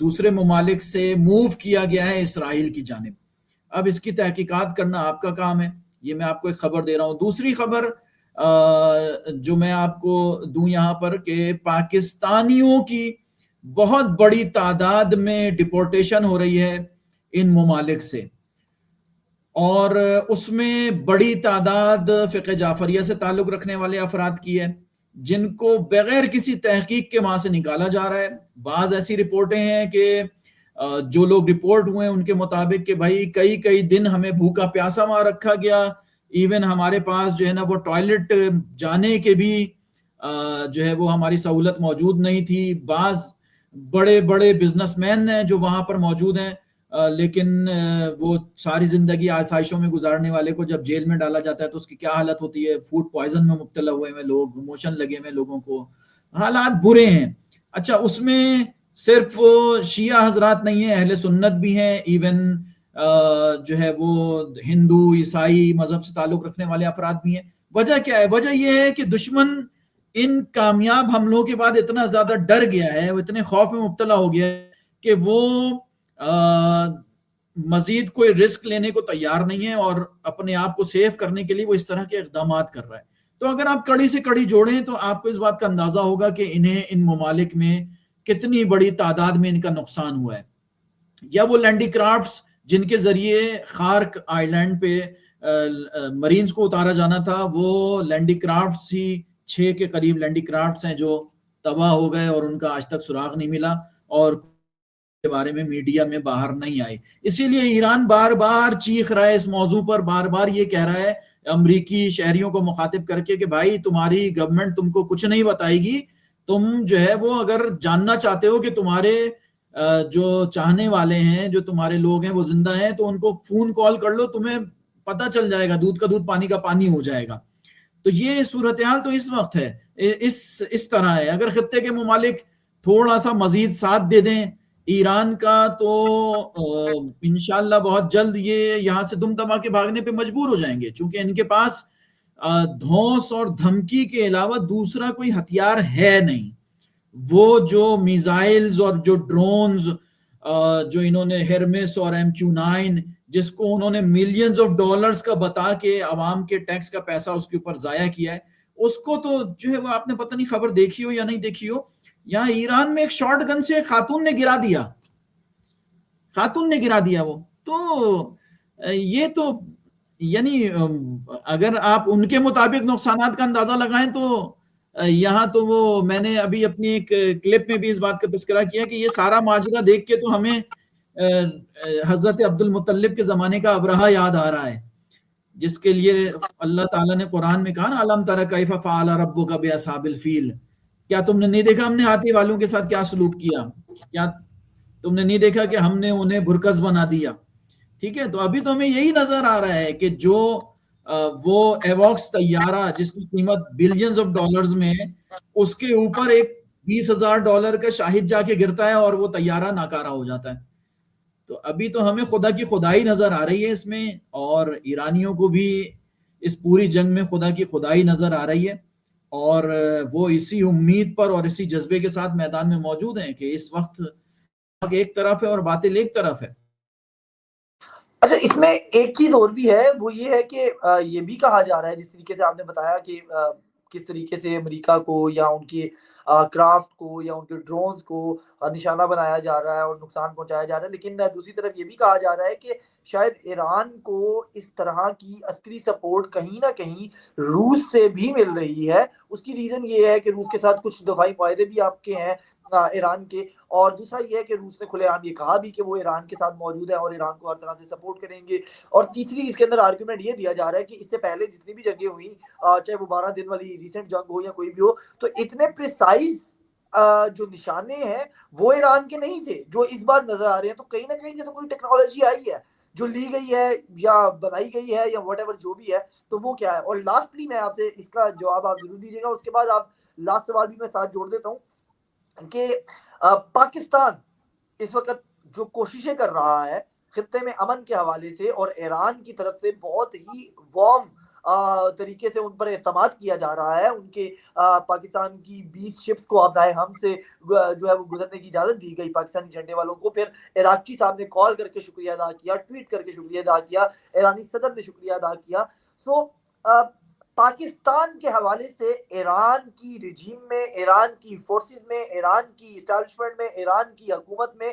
دوسرے ممالک سے موو کیا گیا ہے اسرائیل کی جانب. اب اس کی تحقیقات کرنا آپ کا کام ہے. یہ میں آپ کو ایک خبر دے رہا ہوں. دوسری خبر جو میں آپ کو دوں یہاں پر کہ پاکستانیوں کی بہت بڑی تعداد میں ڈپورٹیشن ہو رہی ہے ان ممالک سے، اور اس میں بڑی تعداد فقہ جعفریہ سے تعلق رکھنے والے افراد کی ہے جن کو بغیر کسی تحقیق کے وہاں سے نکالا جا رہا ہے. بعض ایسی رپورٹیں ہیں کہ جو لوگ رپورٹ ہوئے ان کے مطابق کہ بھائی کئی دن ہمیں بھوکا پیاسا وہاں رکھا گیا، ایون ہمارے پاس جو ہے نا وہ ٹوائلٹ جانے کے بھی جو ہے وہ ہماری سہولت موجود نہیں تھی. بعض بڑے بڑے بزنس مین ہیں جو وہاں پر موجود ہیں لیکن وہ ساری زندگی آسائشوں میں گزارنے والے کو جب جیل میں ڈالا جاتا ہے تو اس کی کیا حالت ہوتی ہے. فوڈ پوائزن میں مبتلا ہوئے ہیں لوگ, موشن لگے ہوئے لوگوں کو, حالات برے ہیں. اچھا, اس میں صرف شیعہ حضرات نہیں ہیں, اہل سنت بھی ہیں, ایون جو ہے وہ ہندو عیسائی مذہب سے تعلق رکھنے والے افراد بھی ہیں. وجہ کیا ہے؟ وجہ یہ ہے کہ دشمن ان کامیاب حملوں کے بعد اتنا زیادہ ڈر گیا ہے, وہ اتنے خوف میں مبتلا ہو گیا ہے کہ وہ مزید کوئی رسک لینے کو تیار نہیں ہے, اور اپنے آپ کو سیف کرنے کے لیے وہ اس طرح کے اقدامات کر رہا ہے. تو اگر آپ کڑی سے کڑی جوڑیں تو آپ کو اس بات کا اندازہ ہوگا کہ انہیں ان ممالک میں کتنی بڑی تعداد میں ان کا نقصان ہوا ہے. یا وہ لینڈی کرافٹس جن کے ذریعے خارک آئی لینڈ پہ مرینز کو اتارا جانا تھا, وہ لینڈی کرافٹس ہی 6 کے قریب لینڈی کرافٹس ہیں جو تباہ ہو گئے اور ان کا آج تک سراغ نہیں ملا, اور کے بارے میں میڈیا میں باہر نہیں آئے. اسی لیے ایران بار بار چیخ رہا ہے اس موضوع پر, بار بار یہ کہہ رہا ہے امریکی شہریوں کو مخاطب کر کے کہ بھائی تمہاری گورنمنٹ تم کو کچھ نہیں بتائے گی, تم جو ہے وہ اگر جاننا چاہتے ہو کہ تمہارے جو چاہنے والے ہیں, جو تمہارے لوگ ہیں وہ زندہ ہیں, تو ان کو فون کال کر لو, تمہیں پتہ چل جائے گا, دودھ کا دودھ پانی کا پانی ہو جائے گا. تو یہ صورتحال تو اس وقت ہے, اس طرح ہے. اگر خطے کے ممالک تھوڑا سا مزید ساتھ دے دیں ایران کا تو انشاءاللہ بہت جلد یہ یہاں سے دم دما کے بھاگنے پہ مجبور ہو جائیں گے, چونکہ ان کے پاس دھوس اور دھمکی کے علاوہ دوسرا کوئی ہتھیار ہے نہیں. وہ جو میزائلز اور جو ڈرونز جو انہوں نے ہرمس اور MQ-9 جس کو انہوں نے ملینز آف ڈالرز کا بتا کے عوام کے ٹیکس کا پیسہ اس کے اوپر ضائع کیا ہے, اس کو تو جو ہے وہ آپ نے پتہ نہیں خبر دیکھی ہو یا نہیں دیکھی ہو, یہاں ایران میں ایک شارٹ گن سے خاتون نے گرا دیا وہ. تو یہ تو یعنی اگر آپ ان کے مطابق نقصانات کا اندازہ لگائیں تو یہاں تو وہ میں نے ابھی اپنی ایک کلپ میں بھی اس بات کا تذکرہ کیا کہ یہ سارا ماجرا دیکھ کے تو ہمیں حضرت عبد المطلب کے زمانے کا ابرہہ یاد آ رہا ہے, جس کے لیے اللہ تعالیٰ نے قرآن میں کہا نا الم تر کیف فعل ربک باصحاب الفیل, کیا تم نے نہیں دیکھا ہم نے ہاتھی والوں کے ساتھ کیا سلوک کیا, کیا تم نے نہیں دیکھا کہ ہم نے انہیں بھرکس بنا دیا. ٹھیک ہے, تو ابھی تو ہمیں یہی نظر آ رہا ہے کہ جو وہ ایوکس طیارہ جس کی قیمت بلینز آف ڈالرز میں, اس کے اوپر ایک $20,000 کا شاہد جا کے گرتا ہے اور وہ طیارہ ناکارہ ہو جاتا ہے. تو ابھی تو ہمیں خدا کی خدائی نظر آ رہی ہے اس میں, اور ایرانیوں کو بھی اس پوری جنگ میں خدا کی خدائی نظر آ رہی ہے, اور وہ اسی امید پر اور اسی جذبے کے ساتھ میدان میں موجود ہیں کہ اس وقت ایک طرف ہے اور باطل ایک طرف ہے. اچھا, اس میں ایک چیز اور بھی ہے, وہ یہ ہے کہ یہ بھی کہا جا رہا ہے جس طریقے سے آپ نے بتایا کہ کس طریقے سے امریکہ کو یا ان کی کرافٹ کو یا ان کے ڈرونز کو نشانہ بنایا جا رہا ہے اور نقصان پہنچایا جا رہا ہے, لیکن دوسری طرف یہ بھی کہا جا رہا ہے کہ شاید ایران کو اس طرح کی عسکری سپورٹ کہیں نہ کہیں روس سے بھی مل رہی ہے. اس کی ریزن یہ ہے کہ روس کے ساتھ کچھ دفاعی فائدے بھی آپ کے ہیں ایران کے, اور دوسرا یہ ہے کہ روس نے کھلے عام یہ کہا بھی کہ وہ ایران کے ساتھ موجود ہے اور ایران کو ہر طرح سے سپورٹ کریں گے. اور تیسری اس کے اندر آرگومنٹ یہ دیا جا رہا ہے کہ اس سے پہلے جتنی بھی جنگیں ہوئی, چاہے وہ 12 دن والی ریسنٹ جنگ ہو یا کوئی بھی ہو, تو اتنے پریسائز جو نشانے ہیں وہ ایران کے نہیں تھے جو اس بار نظر آ رہے ہیں. تو کہیں نہ کہیں سے تو کوئی ٹیکنالوجی آئی ہے جو لی گئی ہے یا بنائی گئی ہے یا واٹ ایور جو بھی ہے, تو وہ کیا ہے. اور لاسٹلی میں آپ سے اس کا جواب آپ ضرور دیجیے گا, اس کے بعد آپ لاسٹ سوال بھی میں ساتھ جوڑ دیتا ہوں کہ پاکستان اس وقت جو کوششیں کر رہا ہے خطے میں امن کے حوالے سے, اور ایران کی طرف سے بہت ہی وارم طریقے سے ان پر اعتماد کیا جا رہا ہے, ان کے پاکستان کی 20 شپس کو اب ہم سے جو ہے وہ گزرنے کی اجازت دی گئی پاکستانی جھنڈے والوں کو. پھر عراقچی صاحب نے کال کر کے شکریہ ادا کیا, ٹویٹ کر کے شکریہ ادا کیا, ایرانی صدر نے شکریہ ادا کیا. سو پاکستان کے حوالے سے ایران کی رجیم میں, ایران کی فورسز میں, ایران کی اسٹیبلشمنٹ میں, ایران کی حکومت میں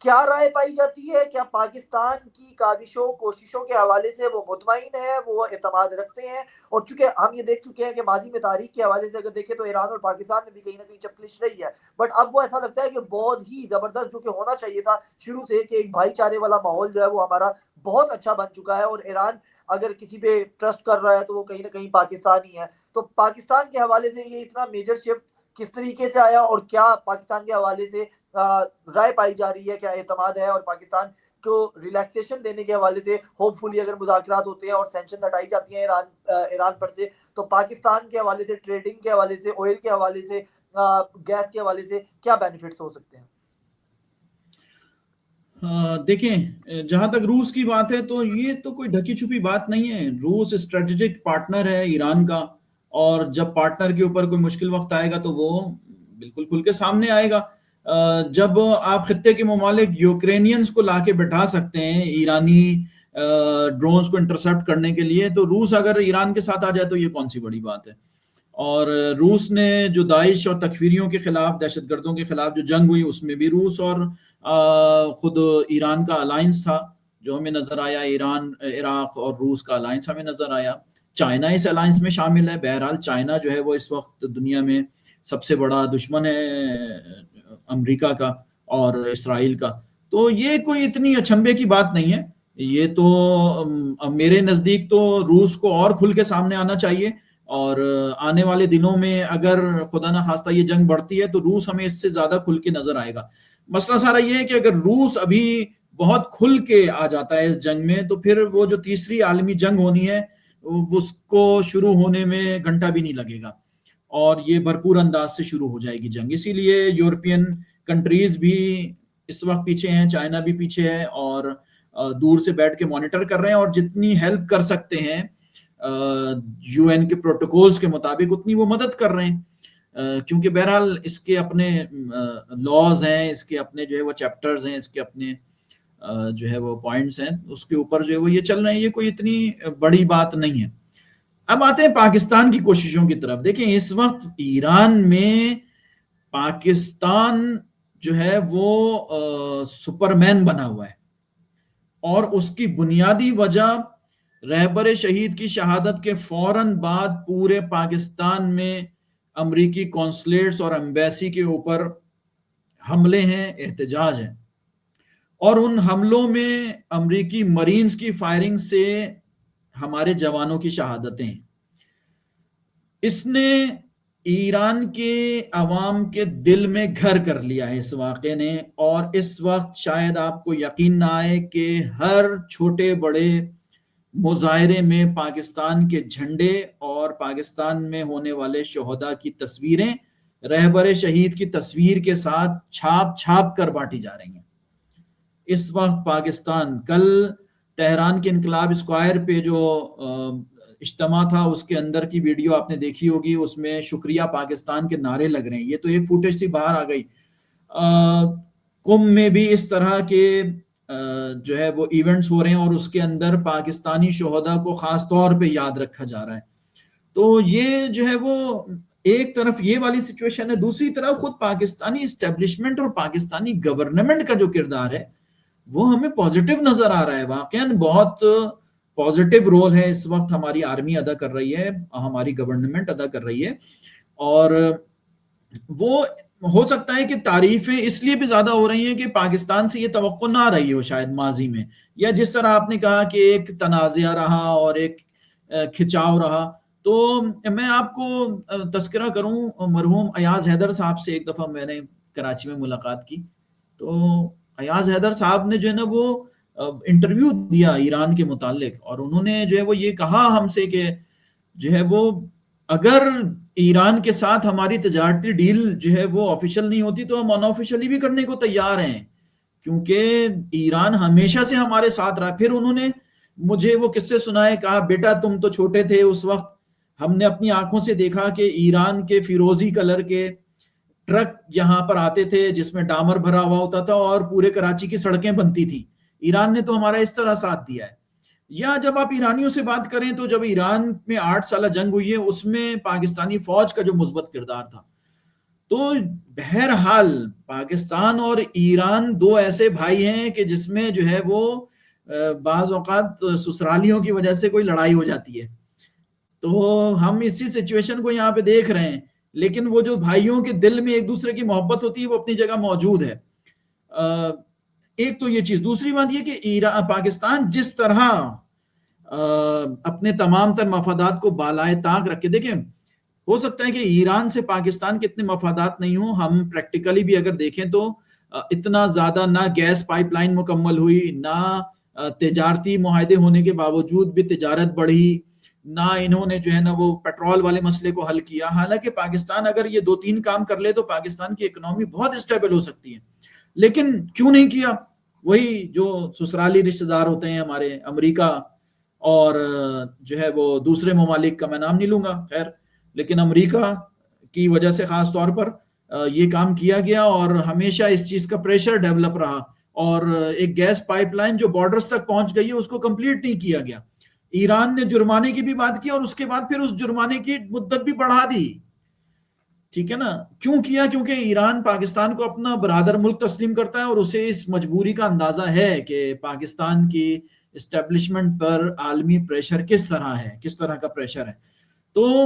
کیا رائے پائی جاتی ہے؟ کیا پاکستان کی کاوشوں کوششوں کے حوالے سے وہ مطمئن ہے, وہ اعتماد رکھتے ہیں؟ اور چونکہ ہم یہ دیکھ چکے ہیں کہ ماضی میں تاریخ کے حوالے سے اگر دیکھیں تو ایران اور پاکستان میں بھی کہیں نہ کہیں چپکلش رہی ہے, بٹ اب وہ ایسا لگتا ہے کہ بہت ہی زبردست, جو کہ ہونا چاہیے تھا شروع سے, کہ ایک بھائی چارے والا ماحول جو ہے وہ ہمارا بہت اچھا بن چکا ہے, اور ایران اگر کسی پہ ٹرسٹ کر رہا ہے تو وہ کہیں نہ کہیں پاکستان ہی ہے. تو پاکستان کے حوالے سے یہ اتنا میجر شفٹ کس طریقے سے آیا, اور کیا پاکستان کے حوالے سے رائے پائی جا رہی ہے, کیا اعتماد ہے, اور پاکستان کو ریلیکسیشن دینے کے حوالے سے ہوپ فلی اگر مذاکرات ہوتے ہیں اور سینکشن ہٹائی جاتی ہیں ایران پر سے، تو پاکستان کے حوالے سے، ٹریڈنگ کے حوالے سے، آئل کے حوالے سے، گیس کے حوالے سے کیا بینیفٹس ہو سکتے ہیں؟ دیکھیں، جہاں تک روس کی بات ہے تو یہ تو کوئی ڈھکی چھپی بات نہیں ہے. روس اسٹریٹجک پارٹنر ہے ایران کا، اور جب پارٹنر کے اوپر کوئی مشکل وقت آئے گا تو وہ بالکل کھل کے سامنے آئے گا. جب آپ خطے کے ممالک یوکرینینز کو لا کے بٹھا سکتے ہیں ایرانی ڈرونز کو انٹرسپٹ کرنے کے لیے، تو روس اگر ایران کے ساتھ آ جائے تو یہ کون سی بڑی بات ہے. اور روس نے جو داعش اور تکفیریوں کے خلاف، دہشت گردوں کے خلاف جو جنگ ہوئی، اس میں بھی روس اور خود ایران کا الائنس تھا جو ہمیں نظر آیا. ایران، عراق اور روس کا الائنس ہمیں نظر آیا. چائنا اس الائنس میں شامل ہے. بہرحال چائنا جو ہے وہ اس وقت دنیا میں سب سے بڑا دشمن ہے امریکہ کا اور اسرائیل کا. تو یہ کوئی اتنی اچنبے کی بات نہیں ہے. یہ تو میرے نزدیک تو روس کو اور کھل کے سامنے آنا چاہیے، اور آنے والے دنوں میں اگر خدا نہ خواستہ یہ جنگ بڑھتی ہے تو روس ہمیں اس سے زیادہ کھل کے نظر آئے گا. مسئلہ سارا یہ ہے کہ اگر روس ابھی بہت کھل کے آ جاتا ہے اس جنگ میں، تو پھر وہ جو تیسری عالمی جنگ ہونی ہے اس کو شروع ہونے میں گھنٹہ بھی نہیں لگے گا، اور یہ بھرپور انداز سے شروع ہو جائے گی جنگ. اسی لیے یورپین کنٹریز بھی اس وقت پیچھے ہیں، چائنا بھی پیچھے ہے، اور دور سے بیٹھ کے مانیٹر کر رہے ہیں، اور جتنی ہیلپ کر سکتے ہیں یو این کے پروٹوکولز کے مطابق اتنی وہ مدد کر رہے ہیں. کیونکہ بہرحال اس کے اپنے لاز ہیں، اس کے اپنے جو ہے وہ چیپٹرز ہیں، اس کے اپنے جو ہے وہ پوائنٹس ہیں، اس کے اوپر جو ہے وہ یہ چل رہے ہیں. یہ کوئی اتنی بڑی بات نہیں ہے. اب آتے ہیں پاکستان کی کوششوں کی طرف. دیکھیں، اس وقت ایران میں پاکستان جو ہے وہ سپرمین بنا ہوا ہے، اور اس کی بنیادی وجہ رہبر شہید کی شہادت کے فوراً بعد پورے پاکستان میں امریکی کونسلیٹس اور ایمبیسی کے اوپر حملے ہیں، احتجاج ہیں، اور ان حملوں میں امریکی مرینز کی فائرنگ سے ہمارے جوانوں کی شہادتیں ہیں. اس نے ایران کے عوام کے دل میں گھر کر لیا ہے اس واقعے نے. اور اس وقت شاید آپ کو یقین نہ آئے کہ ہر چھوٹے بڑے مظاہرے میں پاکستان کے جھنڈے اور پاکستان میں ہونے والے شہداء کی تصویریں رہبر شہید کی تصویر کے ساتھ چھاپ چھاپ کر بانٹی جا رہی ہیں. اس وقت پاکستان، کل تہران کے انقلاب اسکوائر پہ جو اجتماع تھا اس کے اندر کی ویڈیو آپ نے دیکھی ہوگی، اس میں شکریہ پاکستان کے نعرے لگ رہے ہیں. یہ تو ایک فوٹیج تھی، باہر آ گئی. قم میں بھی اس طرح کے جو ہے وہ ایونٹس ہو رہے ہیں، اور اس کے اندر پاکستانی شہداء کو خاص طور پہ یاد رکھا جا رہا ہے. تو یہ جو ہے وہ ایک طرف یہ والی سچویشن ہے. دوسری طرف خود پاکستانی اسٹیبلشمنٹ اور پاکستانی گورنمنٹ کا جو کردار ہے وہ ہمیں پازیٹیو نظر آ رہا ہے. واقعاً بہت پازیٹیو رول ہے اس وقت ہماری آرمی ادا کر رہی ہے، ہماری گورنمنٹ ادا کر رہی ہے. اور وہ ہو سکتا ہے کہ تعریفیں اس لیے بھی زیادہ ہو رہی ہیں کہ پاکستان سے یہ توقع نہ رہی ہو شاید ماضی میں، یا جس طرح آپ نے کہا کہ ایک تنازعہ رہا اور ایک کھچاؤ رہا. تو میں آپ کو تذکرہ کروں مرحوم ایاز حیدر صاحب سے. ایک دفعہ میں نے کراچی میں ملاقات کی، تو ایاز حیدر صاحب نے جو ہے نا وہ انٹرویو دیا ایران کے متعلق، اور انہوں نے جو ہے وہ یہ کہا ہم سے کہ جو ہے وہ اگر ایران کے ساتھ ہماری تجارتی ڈیل جو ہے وہ آفیشل نہیں ہوتی تو ہم ان آفیشلی بھی کرنے کو تیار ہیں، کیونکہ ایران ہمیشہ سے ہمارے ساتھ رہا. پھر انہوں نے مجھے وہ قصے سنائے، کہا بیٹا تم تو چھوٹے تھے اس وقت، ہم نے اپنی آنکھوں سے دیکھا کہ ایران کے فیروزی کلر کے ٹرک یہاں پر آتے تھے جس میں ڈامر بھرا ہوا ہوتا تھا اور پورے کراچی کی سڑکیں بنتی تھی. ایران نے تو ہمارا اس طرح ساتھ دیا ہے. یا جب آپ ایرانیوں سے بات کریں تو جب ایران میں 8 سالہ جنگ ہوئی ہے اس میں پاکستانی فوج کا جو مثبت کردار تھا. تو بہرحال پاکستان اور ایران دو ایسے بھائی ہیں کہ جس میں جو ہے وہ بعض اوقات سسرالیوں کی وجہ سے کوئی لڑائی ہو جاتی ہے. تو ہم اسی سچویشن کو یہاں پہ دیکھ رہے ہیں، لیکن وہ جو بھائیوں کے دل میں ایک دوسرے کی محبت ہوتی ہے وہ اپنی جگہ موجود ہے. ایک تو یہ چیز. دوسری بات یہ کہ پاکستان جس طرح اپنے تمام تر مفادات کو بالائے طاق رکھ کے، دیکھیں ہو سکتا ہے کہ ایران سے پاکستان کے اتنے مفادات نہیں ہوں. ہم پریکٹیکلی بھی اگر دیکھیں تو اتنا زیادہ نہ گیس پائپ لائن مکمل ہوئی، نہ تجارتی معاہدے ہونے کے باوجود بھی تجارت بڑھی، نہ انہوں نے جو ہے نا وہ پیٹرول والے مسئلے کو حل کیا. حالانکہ پاکستان اگر یہ 2-3 کام کر لے تو پاکستان کی اکنامی بہت اسٹیبل ہو سکتی ہے، لیکن کیوں نہیں کیا؟ وہی جو سسرالی رشتہ دار ہوتے ہیں ہمارے، امریکہ اور جو ہے وہ دوسرے ممالک کا میں نام نہیں لوں گا، خیر، لیکن امریکہ کی وجہ سے خاص طور پر یہ کام کیا گیا، اور ہمیشہ اس چیز کا پریشر ڈیولپ رہا، اور ایک گیس پائپ لائن جو بارڈرز تک پہنچ گئی ہے اس کو کمپلیٹ نہیں کیا گیا. ایران نے جرمانے کی بھی بات کی اور اس کے بعد پھر اس جرمانے کی مدت بھی بڑھا دی. ٹھیک ہے نا؟ کیوں کیا؟ کیونکہ ایران پاکستان کو اپنا برادر ملک تسلیم کرتا ہے، اور اسے اس مجبوری کا اندازہ ہے کہ پاکستان کی اسٹیبلشمنٹ پر عالمی پریشر کس طرح ہے، کس طرح کا پریشر ہے. تو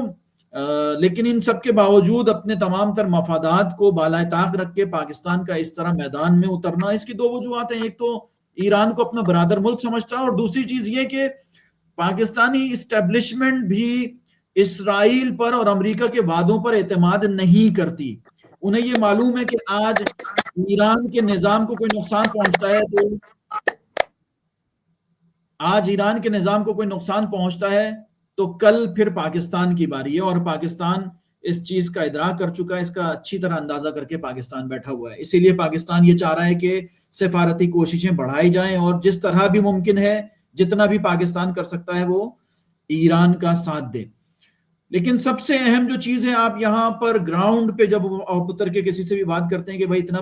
لیکن ان سب کے باوجود اپنے تمام تر مفادات کو بالائے طاق رکھ کے پاکستان کا اس طرح میدان میں اترنا، اس کی 2 وجوہات ہیں. ایک تو ایران کو اپنا برادر ملک سمجھتا ہے، اور دوسری چیز یہ کہ پاکستانی اسٹیبلشمنٹ بھی اسرائیل پر اور امریکہ کے وعدوں پر اعتماد نہیں کرتی. انہیں یہ معلوم ہے کہ آج ایران کے نظام کو کوئی نقصان پہنچتا ہے تو کل پھر پاکستان کی باری ہے، اور پاکستان اس چیز کا ادراک کر چکا ہے، اس کا اچھی طرح اندازہ کر کے پاکستان بیٹھا ہوا ہے. اسی لیے پاکستان یہ چاہ رہا ہے کہ سفارتی کوششیں بڑھائی جائیں، اور جس طرح بھی ممکن ہے، جتنا بھی پاکستان کر سکتا ہے، وہ ایران کا ساتھ دے. لیکن سب سے اہم جو چیز ہے، آپ یہاں پر گراؤنڈ پہ جب آپ اتر کے کسی سے بھی بات کرتے ہیں کہ بھائی اتنا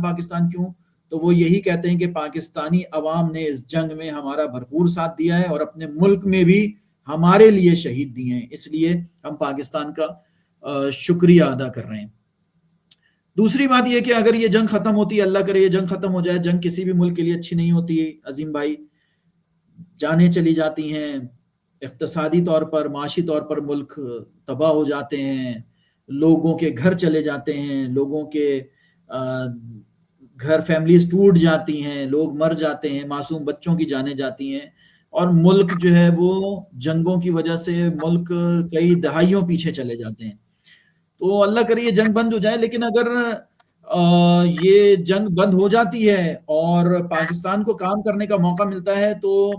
پاکستان کیوں، تو وہ یہی کہتے ہیں کہ پاکستانی عوام نے اس جنگ میں ہمارا بھرپور ساتھ دیا ہے، اور اپنے ملک میں بھی ہمارے لیے شہید دیے ہیں، اس لیے ہم پاکستان کا شکریہ ادا کر رہے ہیں. دوسری بات یہ کہ اگر یہ جنگ ختم ہوتی ہے، اللہ کرے یہ جنگ ختم ہو جائے، جنگ کسی بھی ملک کے لیے اچھی نہیں ہوتی عظیم بھائی. جانیں چلی جاتی ہیں، اقتصادی طور پر، معاشی طور پر ملک تباہ ہو جاتے ہیں، لوگوں کے گھر چلے جاتے ہیں، لوگوں کے گھر، فیملیز ٹوٹ جاتی ہیں، لوگ مر جاتے ہیں، معصوم بچوں کی جانیں جاتی ہیں، اور ملک جو ہے وہ جنگوں کی وجہ سے ملک کئی دہائیوں پیچھے چلے جاتے ہیں. تو اللہ کرے یہ جنگ بند ہو جائے. لیکن اگر یہ جنگ بند ہو جاتی ہے اور پاکستان کو کام کرنے کا موقع ملتا ہے، تو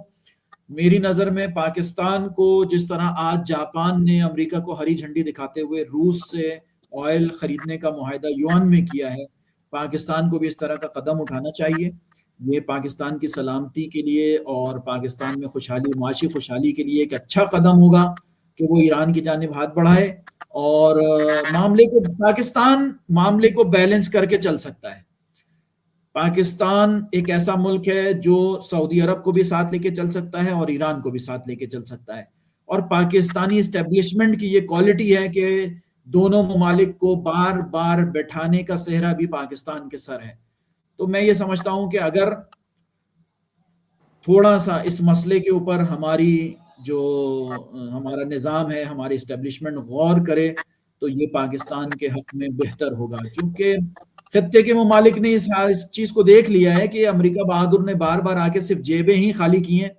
میری نظر میں پاکستان کو جس طرح آج جاپان نے امریکہ کو ہری جھنڈی دکھاتے ہوئے روس سے آئل خریدنے کا معاہدہ یوان میں کیا ہے، پاکستان کو بھی اس طرح کا قدم اٹھانا چاہیے. یہ پاکستان کی سلامتی کے لیے اور پاکستان میں خوشحالی، معاشی خوشحالی کے لیے ایک اچھا قدم ہوگا کہ وہ ایران کی جانب ہاتھ بڑھائے، اور پاکستان معاملے کو بیلنس کر کے چل سکتا ہے. پاکستان ایک ایسا ملک ہے جو سعودی عرب کو بھی ساتھ لے کے چل سکتا ہے اور ایران کو بھی ساتھ لے کے چل سکتا ہے، اور پاکستانی اسٹیبلشمنٹ کی یہ کوالٹی ہے کہ دونوں ممالک کو بار بار بٹھانے کا صحرا بھی پاکستان کے سر ہے. تو میں یہ سمجھتا ہوں کہ اگر تھوڑا سا اس مسئلے کے اوپر ہمارا نظام ہے، ہماری اسٹیبلشمنٹ غور کرے تو یہ پاکستان کے حق میں بہتر ہوگا. چونکہ خطے کے ممالک نے اس چیز کو دیکھ لیا ہے کہ امریکہ بہادر نے بار بار آ کے صرف جیبیں ہی خالی کی ہیں،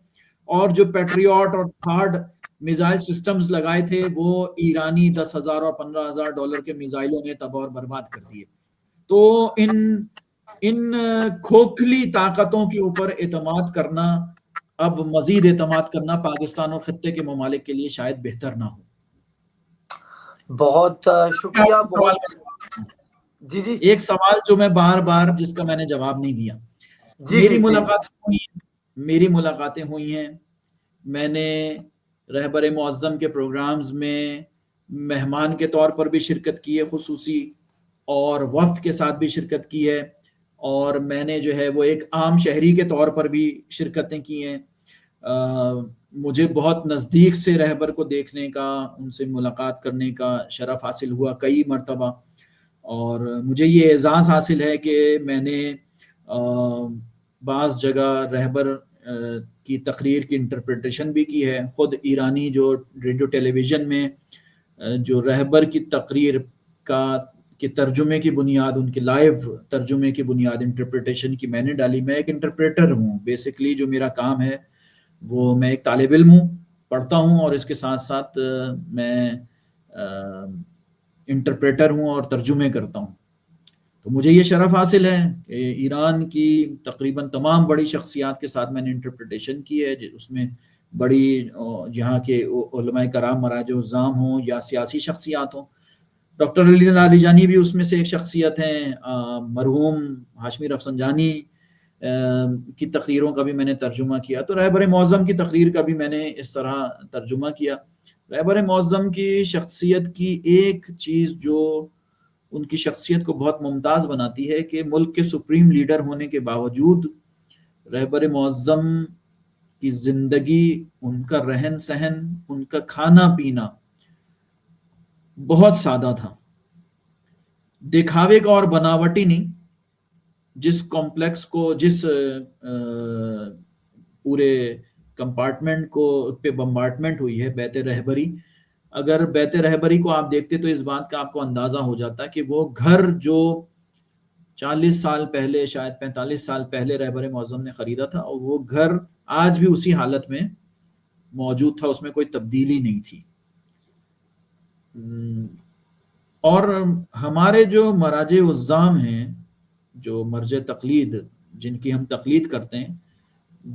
اور جو پیٹریوٹ اور تھارڈ میزائل سسٹمز لگائے تھے وہ ایرانی $10,000 اور $15,000 کے میزائلوں نے تباہ اور برباد کر دیے. تو ان کھوکھلی طاقتوں کے اوپر اعتماد کرنا، اب مزید اعتماد کرنا پاکستان اور خطے کے ممالک کے لیے شاید بہتر نہ ہو. بہت شکریہ. جی ایک سوال جو میں بار بار جس کا میں نے جواب نہیں دیا. میری ملاقاتیں ہوئی ہیں، میں نے رہبر معظم کے پروگرامز میں مہمان کے طور پر بھی شرکت کی ہے خصوصی، اور وفد کے ساتھ بھی شرکت کی ہے، اور میں نے جو ہے وہ ایک عام شہری کے طور پر بھی شرکتیں کی ہیں. مجھے بہت نزدیک سے رہبر کو دیکھنے کا، ان سے ملاقات کرنے کا شرف حاصل ہوا کئی مرتبہ، اور مجھے یہ اعزاز حاصل ہے کہ میں نے بعض جگہ رہبر کی تقریر کی انٹرپریٹیشن بھی کی ہے. خود ایرانی جو ریڈیو ٹیلی ویژن میں جو رہبر کی تقریر کے ترجمے کی بنیاد، ان کے لائیو ترجمے کی بنیاد انٹرپریٹیشن کی میں نے ڈالی. میں ایک انٹرپریٹر ہوں، بیسیکلی جو میرا کام ہے وہ میں ایک طالب علم ہوں، پڑھتا ہوں، اور اس کے ساتھ ساتھ میں انٹرپریٹر ہوں اور ترجمے کرتا ہوں. تو مجھے یہ شرف حاصل ہے کہ ایران کی تقریباً تمام بڑی شخصیات کے ساتھ میں نے انٹرپریٹیشن کی ہے، اس میں بڑی یہاں کے علماء کرام مراجع الزام ہوں یا سیاسی شخصیات ہوں. ڈاکٹر علی لاریجانی بھی اس میں سے ایک شخصیت ہیں. مرحوم ہاشمی رفسنجانی کی تقریروں کا بھی میں نے ترجمہ کیا. تو رہبر معظم کی تقریر کا بھی میں نے اس طرح ترجمہ کیا. رہبر معظم کی شخصیت کی ایک چیز جو ان کی شخصیت کو بہت ممتاز بناتی ہے کہ ملک کے سپریم لیڈر ہونے کے باوجود رہبر معظم کی زندگی، ان کا رہن سہن، ان کا کھانا پینا بہت سادہ تھا، دکھاوے کا اور بناوٹی نہیں. جس کمپلیکس کو، جس پورے کمپارٹمنٹ کو پہ بمبارٹمنٹ ہوئی ہے بیت رہبری، اگر بیت رہبری کو آپ دیکھتے تو اس بات کا آپ کو اندازہ ہو جاتا کہ وہ گھر جو 40 سال پہلے، شاید 45 سال پہلے رہبر معظم نے خریدا تھا، اور وہ گھر آج بھی اسی حالت میں موجود تھا، اس میں کوئی تبدیلی نہیں تھی. اور ہمارے جو مراجع الزام ہیں، جو مرجع تقلید جن کی ہم تقلید کرتے ہیں،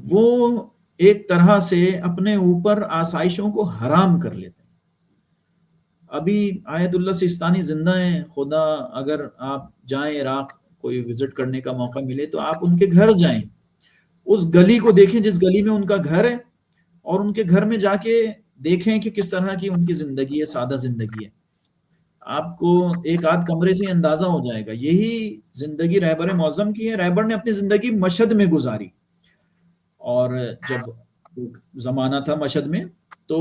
وہ ایک طرح سے اپنے اوپر آسائشوں کو حرام کر لیتے ہیں. ابھی آیت اللہ سیستانی زندہ ہیں، خدا اگر آپ جائیں عراق، کوئی وزٹ کرنے کا موقع ملے تو آپ ان کے گھر جائیں، اس گلی کو دیکھیں جس گلی میں ان کا گھر ہے، اور ان کے گھر میں جا کے دیکھیں کہ کس طرح کی ان کی زندگی ہے، سادہ زندگی ہے. آپ کو ایک آدھ کمرے سے اندازہ ہو جائے گا. یہی زندگی رہبر معظم کی ہے. رہبر نے اپنی زندگی مشہد میں گزاری، اور جب زمانہ تھا مشہد میں تو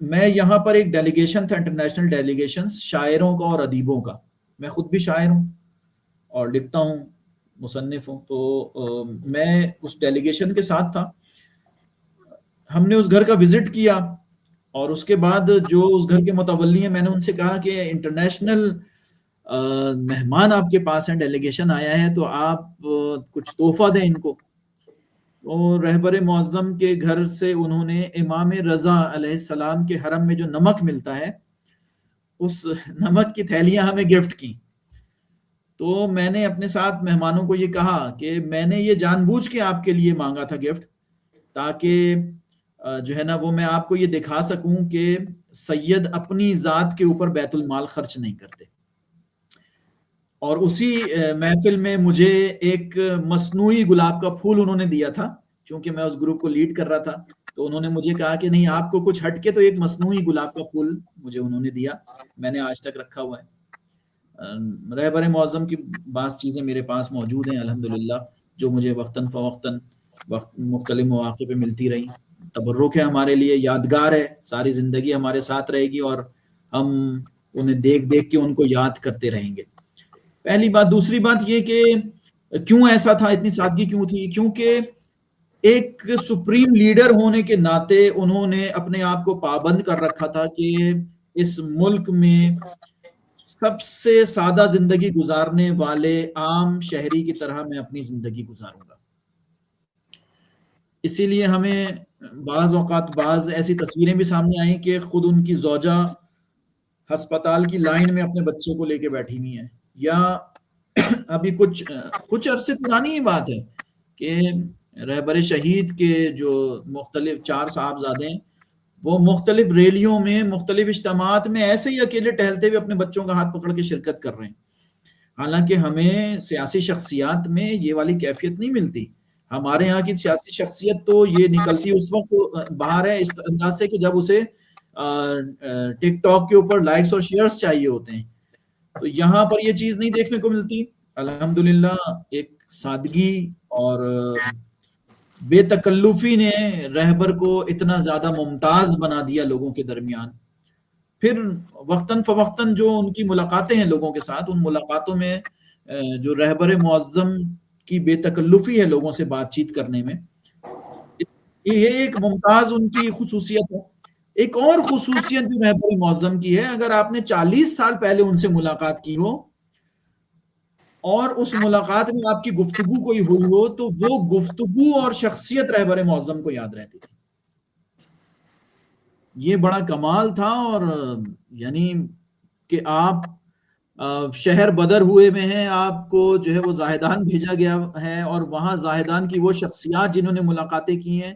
میں یہاں پر ایک ڈیلیگیشن تھا، انٹرنیشنل ڈیلیگیشن شاعروں کا اور ادیبوں کا. میں خود بھی شاعر ہوں اور لکھتا ہوں، مصنف ہوں. تو میں اس ڈیلیگیشن کے ساتھ تھا. ہم نے اس گھر کا وزٹ کیا، اور اس کے بعد جو اس گھر کے متولی ہیں، میں نے ان سے کہا کہ انٹرنیشنل مہمان آپ کے پاس ہیں، ڈیلیگیشن آیا ہے، تو آپ کچھ تحفہ دیں ان کو. اور رہبر معظم کے گھر سے انہوں نے امام رضا علیہ السلام کے حرم میں جو نمک ملتا ہے، اس نمک کی تھیلیاں ہمیں گفٹ کی. تو میں نے اپنے ساتھ مہمانوں کو یہ کہا کہ میں نے یہ جان بوجھ کے آپ کے لیے مانگا تھا گفٹ، تاکہ جو ہے نا وہ میں آپ کو یہ دکھا سکوں کہ سید اپنی ذات کے اوپر بیت المال خرچ نہیں کرتے. اور اسی محفل میں مجھے ایک مصنوعی گلاب کا پھول انہوں نے دیا تھا، چونکہ میں اس گروپ کو لیڈ کر رہا تھا. تو انہوں نے مجھے کہا کہ نہیں، آپ کو کچھ ہٹ کے تو ایک مصنوعی گلاب کا پھول مجھے انہوں نے دیا، میں نے آج تک رکھا ہوا ہے. رہبر معظم کی بعض چیزیں میرے پاس موجود ہیں الحمدللہ، جو مجھے وقتاً فوقتاً مختلف مواقع پہ ملتی رہی. تبرک ہے ہمارے لیے، یادگار ہے، ساری زندگی ہمارے ساتھ رہے گی، اور ہم انہیں دیکھ دیکھ کے ان کو یاد کرتے رہیں گے. پہلی بات. دوسری بات یہ کہ کیوں ایسا تھا، اتنی سادگی کیوں تھی؟ کیونکہ ایک سپریم لیڈر ہونے کے ناطے انہوں نے اپنے آپ کو پابند کر رکھا تھا کہ اس ملک میں سب سے سادہ زندگی گزارنے والے عام شہری کی طرح میں اپنی زندگی گزاروں گا. اسی لیے ہمیں بعض اوقات بعض ایسی تصویریں بھی سامنے آئیں کہ خود ان کی زوجہ ہسپتال کی لائن میں اپنے بچے کو لے کے بیٹھی ہوئی ہیں. یا ابھی کچھ عرصے پرانی ہی بات ہے کہ رہبر شہید کے جو مختلف 4 صاحبزادے ہیں، وہ مختلف ریلیوں میں، مختلف اجتماعات میں ایسے ہی اکیلے ٹہلتے ہوئے اپنے بچوں کا ہاتھ پکڑ کے شرکت کر رہے ہیں. حالانکہ ہمیں سیاسی شخصیات میں یہ والی کیفیت نہیں ملتی. ہمارے ہاں کی سیاسی شخصیت تو یہ نکلتی اس وقت باہر ہے، اس انداز سے کہ جب اسے ٹک ٹاک کے اوپر لائکس اور شیئرز چاہیے ہوتے ہیں. تو یہاں پر یہ چیز نہیں دیکھنے کو ملتی. الحمدللہ ایک سادگی اور بے تکلفی نے رہبر کو اتنا زیادہ ممتاز بنا دیا لوگوں کے درمیان. پھر وقتاً فوقتاً جو ان کی ملاقاتیں ہیں لوگوں کے ساتھ، ان ملاقاتوں میں جو رہبر معظم کی بے تکلفی ہے لوگوں سے بات چیت کرنے میں، یہ ایک ممتاز ان کی خصوصیت ہے. ایک اور خصوصیت جو رہبر معظم کی ہے، اگر آپ نے 40 سال پہلے ان سے ملاقات کی ہو اور اس ملاقات میں آپ کی گفتگو کوئی ہوئی ہو، تو وہ گفتگو اور شخصیت رہبر معظم کو یاد رہتی تھی. یہ بڑا کمال تھا. اور یعنی کہ آپ شہر بدر ہوئے میں ہیں، آپ کو جو ہے وہ زاہدان بھیجا گیا ہے، اور وہاں زاہدان کی وہ شخصیات جنہوں نے ملاقاتیں کی ہیں،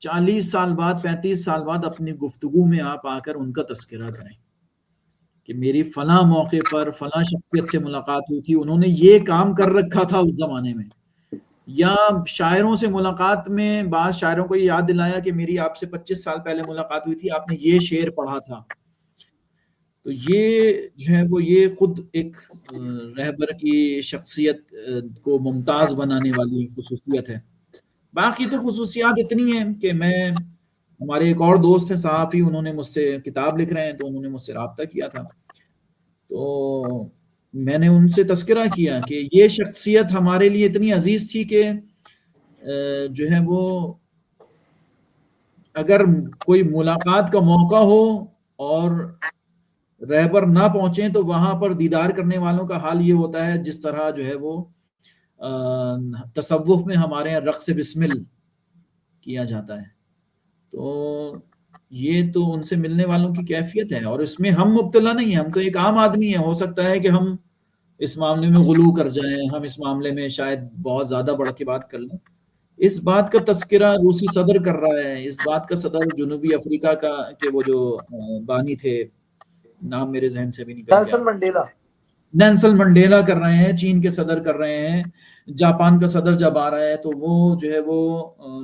40 سال بعد 35 سال بعد اپنی گفتگو میں آپ آ کر ان کا تذکرہ کریں کہ میری فلاں موقع پر فلاں شخصیت سے ملاقات ہوئی تھی، انہوں نے یہ کام کر رکھا تھا اس زمانے میں. یا شاعروں سے ملاقات میں بعض شاعروں کو یہ یاد دلایا کہ میری آپ سے 25 سال پہلے ملاقات ہوئی تھی، آپ نے یہ شعر پڑھا تھا. تو یہ جو ہے وہ یہ خود ایک رہبر کی شخصیت کو ممتاز بنانے والی خصوصیت ہے. باقی تو خصوصیات اتنی ہیں کہ ہمارے ایک اور دوست ہیں صحافی، انہوں نے مجھ سے کتاب لکھ رہے ہیں، تو انہوں نے مجھ سے رابطہ کیا تھا، تو میں نے ان سے تذکرہ کیا کہ یہ شخصیت ہمارے لیے اتنی عزیز تھی کہ جو ہے وہ اگر کوئی ملاقات کا موقع ہو اور رہبر نہ پہنچیں تو وہاں پر دیدار کرنے والوں کا حال یہ ہوتا ہے جس طرح جو ہے وہ تصوف میں ہمارے یہاں رقص بسمل کیا جاتا ہے. تو یہ تو ان سے ملنے والوں کی کیفیت ہے، اور اس میں ہم مبتلا نہیں ہیں، ہم تو ایک عام آدمی ہیں. ہو سکتا ہے کہ ہم اس معاملے میں غلو کر جائیں، ہم اس معاملے میں شاید بہت زیادہ بڑھ کے بات کر لیں. اس بات کا تذکرہ روسی صدر کر رہا ہے، اس بات کا صدر جنوبی افریقہ کا کہ وہ جو بانی تھے، نام میرے ذہن سے بھی نکل گیا، نیلسن منڈیلا. نیلسن منڈیلا کر رہے ہیں، چین کے صدر کر رہے ہیں، جاپان کا صدر جب آ رہا ہے تو وہ جو ہے وہ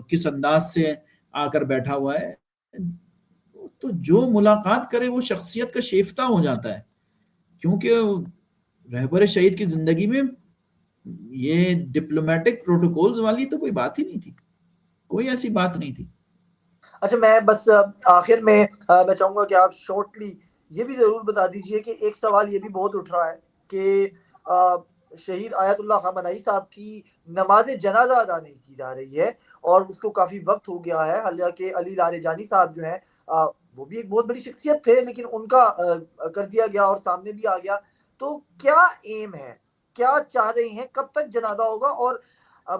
کس انداز سے آ کر بیٹھا ہوا ہے. تو جو ملاقات کرے وہ شخصیت کا شیفتہ ہو جاتا ہے، کیونکہ رہبر شہید کی زندگی میں یہ ڈپلومیٹک پروٹوکولز والی تو کوئی بات ہی نہیں تھی، کوئی ایسی بات نہیں تھی. اچھا، میں بس آخر میں میں چاہوں گا کہ آپ شارٹلی یہ بھی ضرور بتا دیجئے کہ ایک سوال یہ بھی بہت اٹھ رہا ہے کہ شہید آیت اللہ خان بنائی صاحب کی نماز جنازہ ادا نہیں کی جا رہی ہے، اور اس کو کافی وقت ہو گیا ہے. حالانکہ علی لاریجانی صاحب جو ہیں وہ بھی ایک بہت بڑی شخصیت تھے، لیکن ان کا کر دیا گیا اور سامنے بھی آ گیا. تو کیا ایم ہے، کیا چاہ رہے ہیں، کب تک جنازہ ہوگا، اور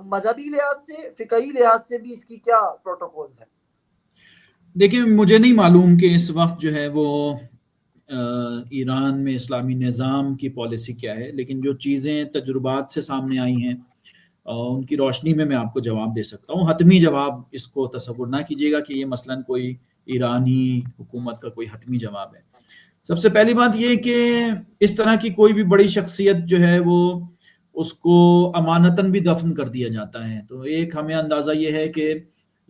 مذہبی لحاظ سے فقہی لحاظ سے بھی اس کی کیا پروٹوکولز ہیں؟ دیکھیں، مجھے نہیں معلوم کہ اس وقت جو ہے وہ ایران میں اسلامی نظام کی پالیسی کیا ہے، لیکن جو چیزیں تجربات سے سامنے آئی ہیں ان کی روشنی میں آپ کو جواب دے سکتا ہوں. حتمی جواب اس کو تصور نہ کیجیے گا کہ یہ مثلاً کوئی ایرانی حکومت کا کوئی حتمی جواب ہے. سب سے پہلی بات یہ کہ اس طرح کی کوئی بھی بڑی شخصیت جو ہے وہ اس کو امانتاً بھی دفن کر دیا جاتا ہے. تو ایک ہمیں اندازہ یہ ہے کہ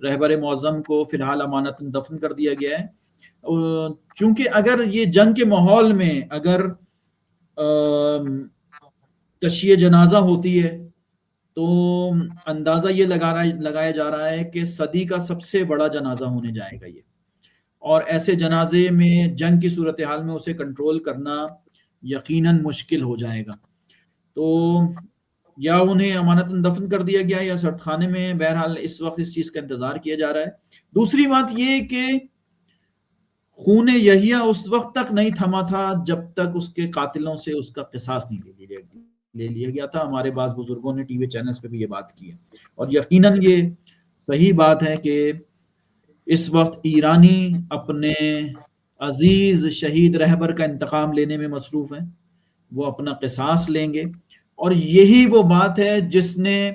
رہبر معظم کو فی الحال امانتاً دفن کر دیا گیا ہے. چونکہ اگر یہ جنگ کے ماحول میں اگر تشییع جنازہ ہوتی ہے تو اندازہ یہ لگایا جا رہا ہے کہ صدی کا سب سے بڑا جنازہ ہونے جائے گا یہ، اور ایسے جنازے میں جنگ کی صورتحال میں اسے کنٹرول کرنا یقیناً مشکل ہو جائے گا. تو یا انہیں امانتاً دفن کر دیا گیا یا سرد خانے میں، بہرحال اس وقت اس چیز کا انتظار کیا جا رہا ہے. دوسری بات یہ کہ خون یحییٰ اس وقت تک نہیں تھما تھا جب تک اس کے قاتلوں سے اس کا قصاص نہیں لے لیا گیا تھا. ہمارے بعض بزرگوں نے ٹی وی چینلز پہ بھی یہ بات کی ہے، اور یقیناً یہ صحیح بات ہے کہ اس وقت ایرانی اپنے عزیز شہید رہبر کا انتقام لینے میں مصروف ہیں، وہ اپنا قصاص لیں گے. اور یہی وہ بات ہے جس نے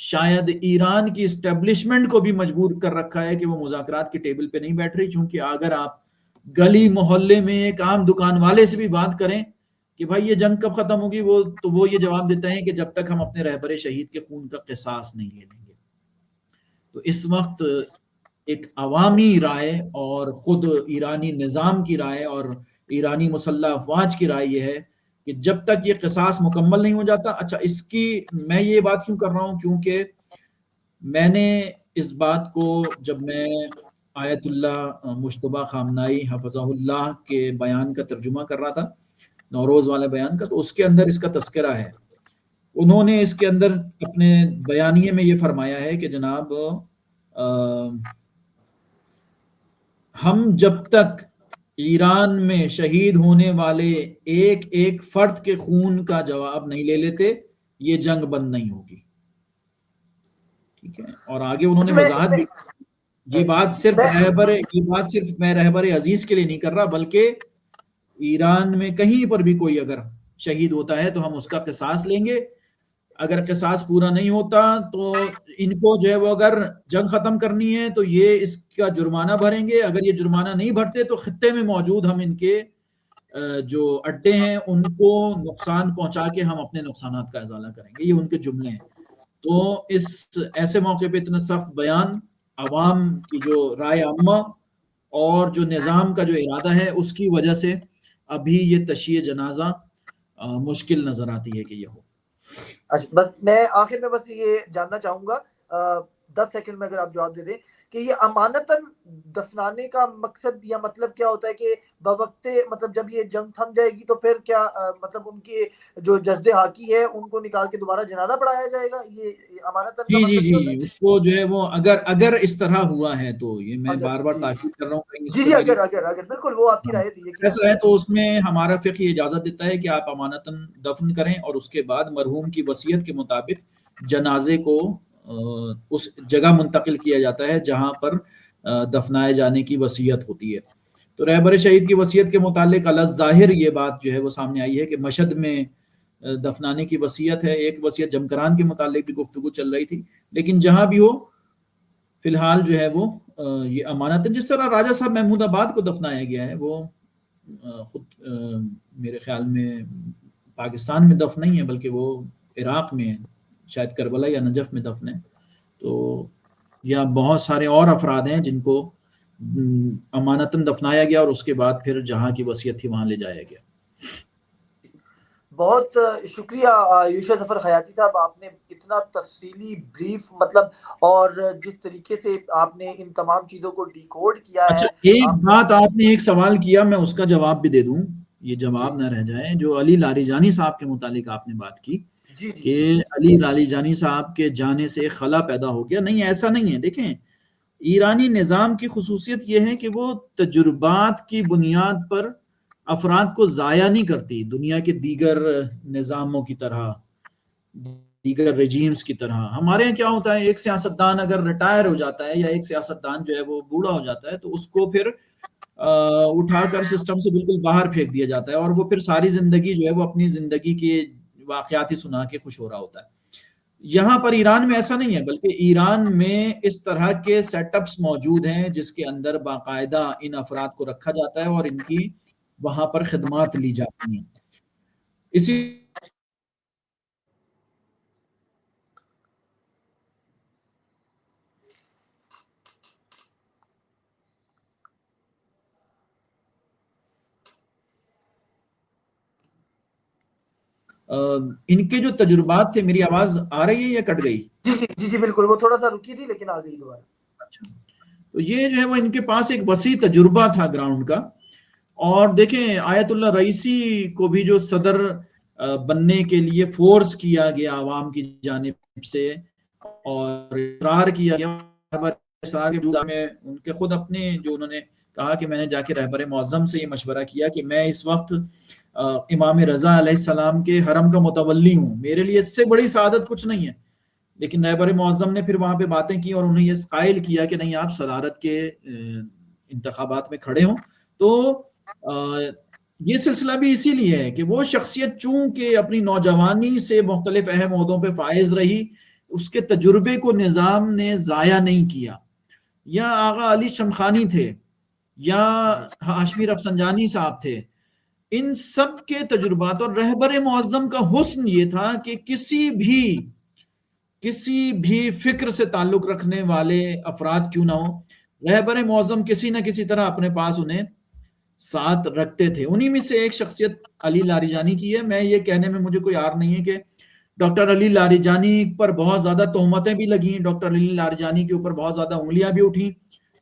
شاید ایران کی اسٹیبلشمنٹ کو بھی مجبور کر رکھا ہے کہ وہ مذاکرات کے ٹیبل پہ نہیں بیٹھ رہی. چونکہ اگر آپ گلی محلے میں ایک عام دکان والے سے بھی بات کریں کہ بھائی یہ جنگ کب ختم ہوگی، تو وہ یہ جواب دیتے ہیں کہ جب تک ہم اپنے رہبر شہید کے خون کا قصاص نہیں لے لیں گے. تو اس وقت ایک عوامی رائے اور خود ایرانی نظام کی رائے اور ایرانی مسلح افواج کی رائے یہ ہے کہ جب تک یہ قصاص مکمل نہیں ہو جاتا. اچھا، اس کی میں یہ بات کیوں کر رہا ہوں، کیونکہ میں نے اس بات کو جب میں آیت اللہ مجتبیٰ خامنائی حفظہ اللہ کے بیان کا ترجمہ کر رہا تھا، نوروز والے بیان کا، تو اس کے اندر اس کا تذکرہ ہے. انہوں نے اس کے اندر اپنے بیانیے میں یہ فرمایا ہے کہ جناب ہم جب تک ایران میں شہید ہونے والے ایک ایک فرد کے خون کا جواب نہیں لے لیتے یہ جنگ بند نہیں ہوگی. ٹھیک ہے، اور آگے انہوں نے وضاحت بھی، یہ بات صرف میں رہبر عزیز کے لیے نہیں کر رہا، بلکہ ایران میں کہیں پر بھی کوئی اگر شہید ہوتا ہے تو ہم اس کا قصاص لیں گے، اگر قصاص پورا نہیں ہوتا تو ان کو جو ہے وہ اگر جنگ ختم کرنی ہے تو یہ اس کا جرمانہ بھریں گے، اگر یہ جرمانہ نہیں بھرتے تو خطے میں موجود ہم ان کے جو اڈے ہیں ان کو نقصان پہنچا کے ہم اپنے نقصانات کا ازالہ کریں گے، یہ ان کے جملے ہیں۔ تو اس ایسے موقع پہ اتنا سخت بیان عوام کی جو رائے عامہ اور جو نظام کا جو ارادہ ہے اس کی وجہ سے ابھی یہ تشییع جنازہ مشکل نظر آتی ہے کہ یہ ہو۔ اچھا، بس میں آخر میں بس یہ جاننا چاہوں گا 10 سیکنڈ میں اگر آپ جواب دے دیں کہ یہ امانتاً دفنانے کا مقصد یا مطلب کیا ہوتا ہے کہ بوقت مطلب جب یہ جنگ تھم جائے گی تو پھر کیا مطلب ان کے جو جسد حاقی ہے ان کو نکال کے دوبارہ جنازہ پڑھایا جائے گا، یہ امانتاً کا جی جی مطلب یہ ہوتا جی، اس کو جو ہے وہ اگر اس طرح ہوا ہے تو یہ میں ہے؟ بار بار جی تاکید کر رہا ہوں، کہیں اس جی پہ جی، میری اگر بالکل وہ آپ کی رائے تھی یقیناً۔ ایسا ہے تو اس میں ہمارا فقہ یہ اجازت دیتا ہے کہ آپ امانتاً دفن کریں اور اس کے بعد مرحوم کی وصیت کے مطابق جنازے کو اس جگہ منتقل کیا جاتا ہے جہاں پر دفنائے جانے کی وصیت ہوتی ہے۔ تو رہبر شہید کی وصیت کے متعلق الظاہر یہ بات جو ہے وہ سامنے آئی ہے کہ مشہد میں دفنانے کی وصیت ہے، ایک وصیت جمکران کے متعلق بھی گفتگو چل رہی تھی، لیکن جہاں بھی ہو فی الحال جو ہے وہ یہ امانت ہے۔ جس طرح راجہ صاحب محمود آباد کو دفنایا گیا ہے، وہ خود میرے خیال میں پاکستان میں دفن نہیں ہے بلکہ وہ عراق میں شاید کربلا یا نجف میں دفن ہے۔ تو یا بہت سارے اور افراد ہیں جن کو امانتاً دفنایا گیا اور اس کے بعد پھر جہاں کی وصیت تھی وہاں لے جایا گیا۔ بہت شکریہ یوشا ظفر خیاطی صاحب، آپ نے اتنا تفصیلی بریف مطلب اور جس طریقے سے آپ نے ان تمام چیزوں کو ڈیکوڈ کیا اچھا، ہے۔ ایک بات آپ نے ایک سوال کیا، میں اس کا جواب بھی دے دوں، یہ جواب نہ رہ جائے۔ جو علی لاریجانی صاحب کے متعلق آپ نے بات کی جی جی کہ جی علی لاریجانی صاحب کے جانے سے خلا پیدا ہو گیا، نہیں ایسا نہیں ہے۔ دیکھیں، ایرانی نظام کی خصوصیت یہ ہے کہ وہ تجربات کی بنیاد پر افراد کو ضائع نہیں کرتی، دنیا کے دیگر نظاموں کی طرح، دیگر رجیمز کی طرح۔ ہمارے یہاں کیا ہوتا ہے، ایک سیاستدان اگر ریٹائر ہو جاتا ہے یا ایک سیاستدان جو ہے وہ بوڑھا ہو جاتا ہے تو اس کو پھر اٹھا کر سسٹم سے بالکل باہر پھینک دیا جاتا ہے اور وہ پھر ساری زندگی جو ہے وہ اپنی زندگی کے واقعات ہی سنا کے خوش ہو رہا ہوتا ہے۔ یہاں پر ایران میں ایسا نہیں ہے، بلکہ ایران میں اس طرح کے سیٹ اپس موجود ہیں جس کے اندر باقاعدہ ان افراد کو رکھا جاتا ہے اور ان کی وہاں پر خدمات لی جاتی ہیں۔ اسی ان کے جو تجربات تھے، میری آواز آ رہی ہے یا کٹ گئی؟ جی جی جی جی بالکل، وہ تھوڑا سا رکی تھی لیکن آ گئی دوبارہ۔ اچھا، تو یہ جو ہے وہ ان کے پاس ایک وسیع تجربہ تھا گراؤنڈ کا۔ اور دیکھیں، آیت اللہ رئیسی کو بھی جو صدر بننے کے لیے فورس کیا گیا عوام کی جانب سے اور اصرار کیا گیا، اصرار کے وجود میں ان کے خود اپنے جو انہوں نے کہا کہ میں نے جا کے رہبر معظم سے یہ مشورہ کیا کہ میں اس وقت امام رضا علیہ السلام کے حرم کا متولی ہوں، میرے لیے اس سے بڑی سعادت کچھ نہیں ہے۔ لیکن رہبر معظم نے پھر وہاں پہ باتیں کی اور انہیں یہ قائل کیا کہ نہیں، آپ صدارت کے انتخابات میں کھڑے ہوں۔ تو یہ سلسلہ بھی اسی لیے ہے کہ وہ شخصیت چونکہ اپنی نوجوانی سے مختلف اہم عہدوں پہ فائز رہی، اس کے تجربے کو نظام نے ضائع نہیں کیا۔ یا آغا علی شمخانی تھے یا ہاشمی رفسنجانی صاحب تھے، ان سب کے تجربات اور رہبر معظم کا حسن یہ تھا کہ کسی بھی فکر سے تعلق رکھنے والے افراد کیوں نہ ہو، رہبر معظم کسی نہ کسی طرح اپنے پاس انہیں ساتھ رکھتے تھے۔ انہی میں سے ایک شخصیت علی لاریجانی کی ہے۔ میں یہ کہنے میں مجھے کوئی عار نہیں ہے کہ ڈاکٹر علی لاریجانی پر بہت زیادہ تہمتیں بھی لگیں، ڈاکٹر علی لاریجانی کے اوپر بہت زیادہ انگلیاں بھی اٹھیں،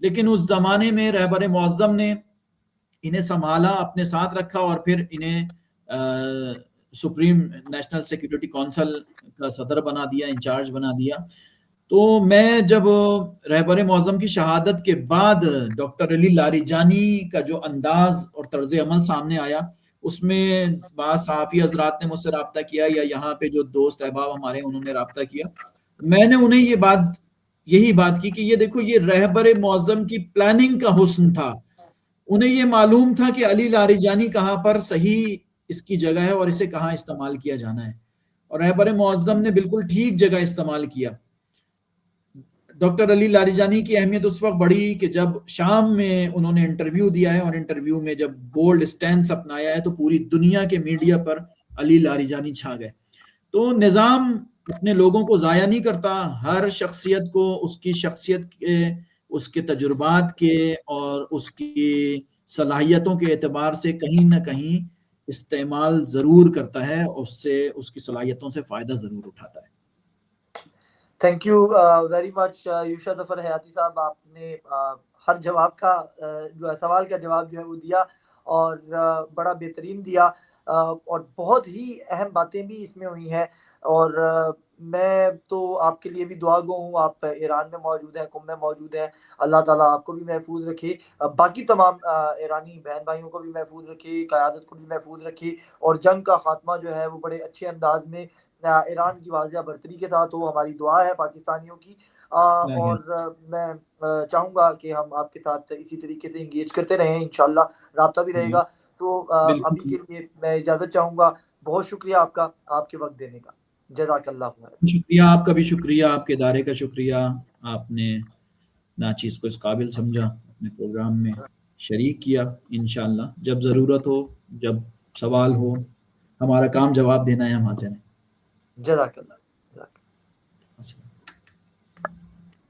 لیکن اس زمانے میں رہبر معظم نے انہیں سنبھالا، اپنے ساتھ رکھا اور پھر انہیں سپریم نیشنل سیکیورٹی کونسل کا صدر بنا دیا، انچارج بنا دیا۔ تو میں جب رہبر معظم کی شہادت کے بعد ڈاکٹر علی لاریجانی کا جو انداز اور طرز عمل سامنے آیا، اس میں بعض صحافی حضرات نے مجھ سے رابطہ کیا یا یہاں پہ جو دوست احباب ہمارے انہوں نے رابطہ کیا، میں نے انہیں یہی بات کی کہ یہ دیکھو، یہ رہبر معظم کی پلاننگ کا حسن تھا۔ انہیں یہ معلوم تھا کہ علی لاریجانی کہاں پر صحیح اس کی جگہ ہے اور اسے کہاں استعمال کیا جانا ہے، اور رہبر معظم نے بالکل ٹھیک جگہ استعمال کیا۔ ڈاکٹر علی لاریجانی کی اہمیت اس وقت بڑھی کہ جب شام میں انہوں نے انٹرویو دیا ہے، اور انٹرویو میں جب بولڈ سٹینس اپنایا ہے تو پوری دنیا کے میڈیا پر علی لاریجانی چھا گئے۔ تو نظام اپنے لوگوں کو ضائع نہیں کرتا، ہر شخصیت کو اس کی شخصیت کے، اس کے تجربات کے اور اس کی صلاحیتوں کے اعتبار سے کہیں نہ کہیں استعمال ضرور کرتا ہے، اس سے اس کی صلاحیتوں سے فائدہ ضرور اٹھاتا ہے۔ Thank you very much Yusha Zafar Hayati صاحب، آپ نے ہر جواب کا جو ہے سوال کا جواب جو ہے وہ دیا، اور بڑا بہترین دیا، اور بہت ہی اہم باتیں بھی اس میں ہوئی ہیں، اور میں تو آپ کے لیے بھی دعا گو ہوں۔ آپ ایران میں موجود ہیں، قم میں موجود ہیں، اللہ تعالیٰ آپ کو بھی محفوظ رکھے، باقی تمام ایرانی بہن بھائیوں کو بھی محفوظ رکھے، قیادت کو بھی محفوظ رکھے، اور جنگ کا خاتمہ جو ہے وہ بڑے اچھے انداز میں ایران کی واضح برتری کے ساتھ ہو، ہماری دعا ہے پاکستانیوں کی۔ اور میں چاہوں گا کہ ہم آپ کے ساتھ اسی طریقے سے انگیج کرتے رہیں، انشاءاللہ رابطہ بھی رہے گا۔ تو ابھی بالکل کے لیے میں اجازت چاہوں گا۔ بہت شکریہ آپ کا، آپ کے وقت دینے کا، جزاک اللہ خیر۔ شکریہ، آپ کا بھی شکریہ، آپ کے ادارے کا شکریہ، آپ نے ناچیز کو اس قابل سمجھا، اپنے پروگرام میں شریک کیا۔ انشاءاللہ جب ضرورت ہو، جب سوال ہو، ہمارا کام جواب دینا ہے، ہم حاضر ہیں۔ جزاک اللہ۔ السلام۔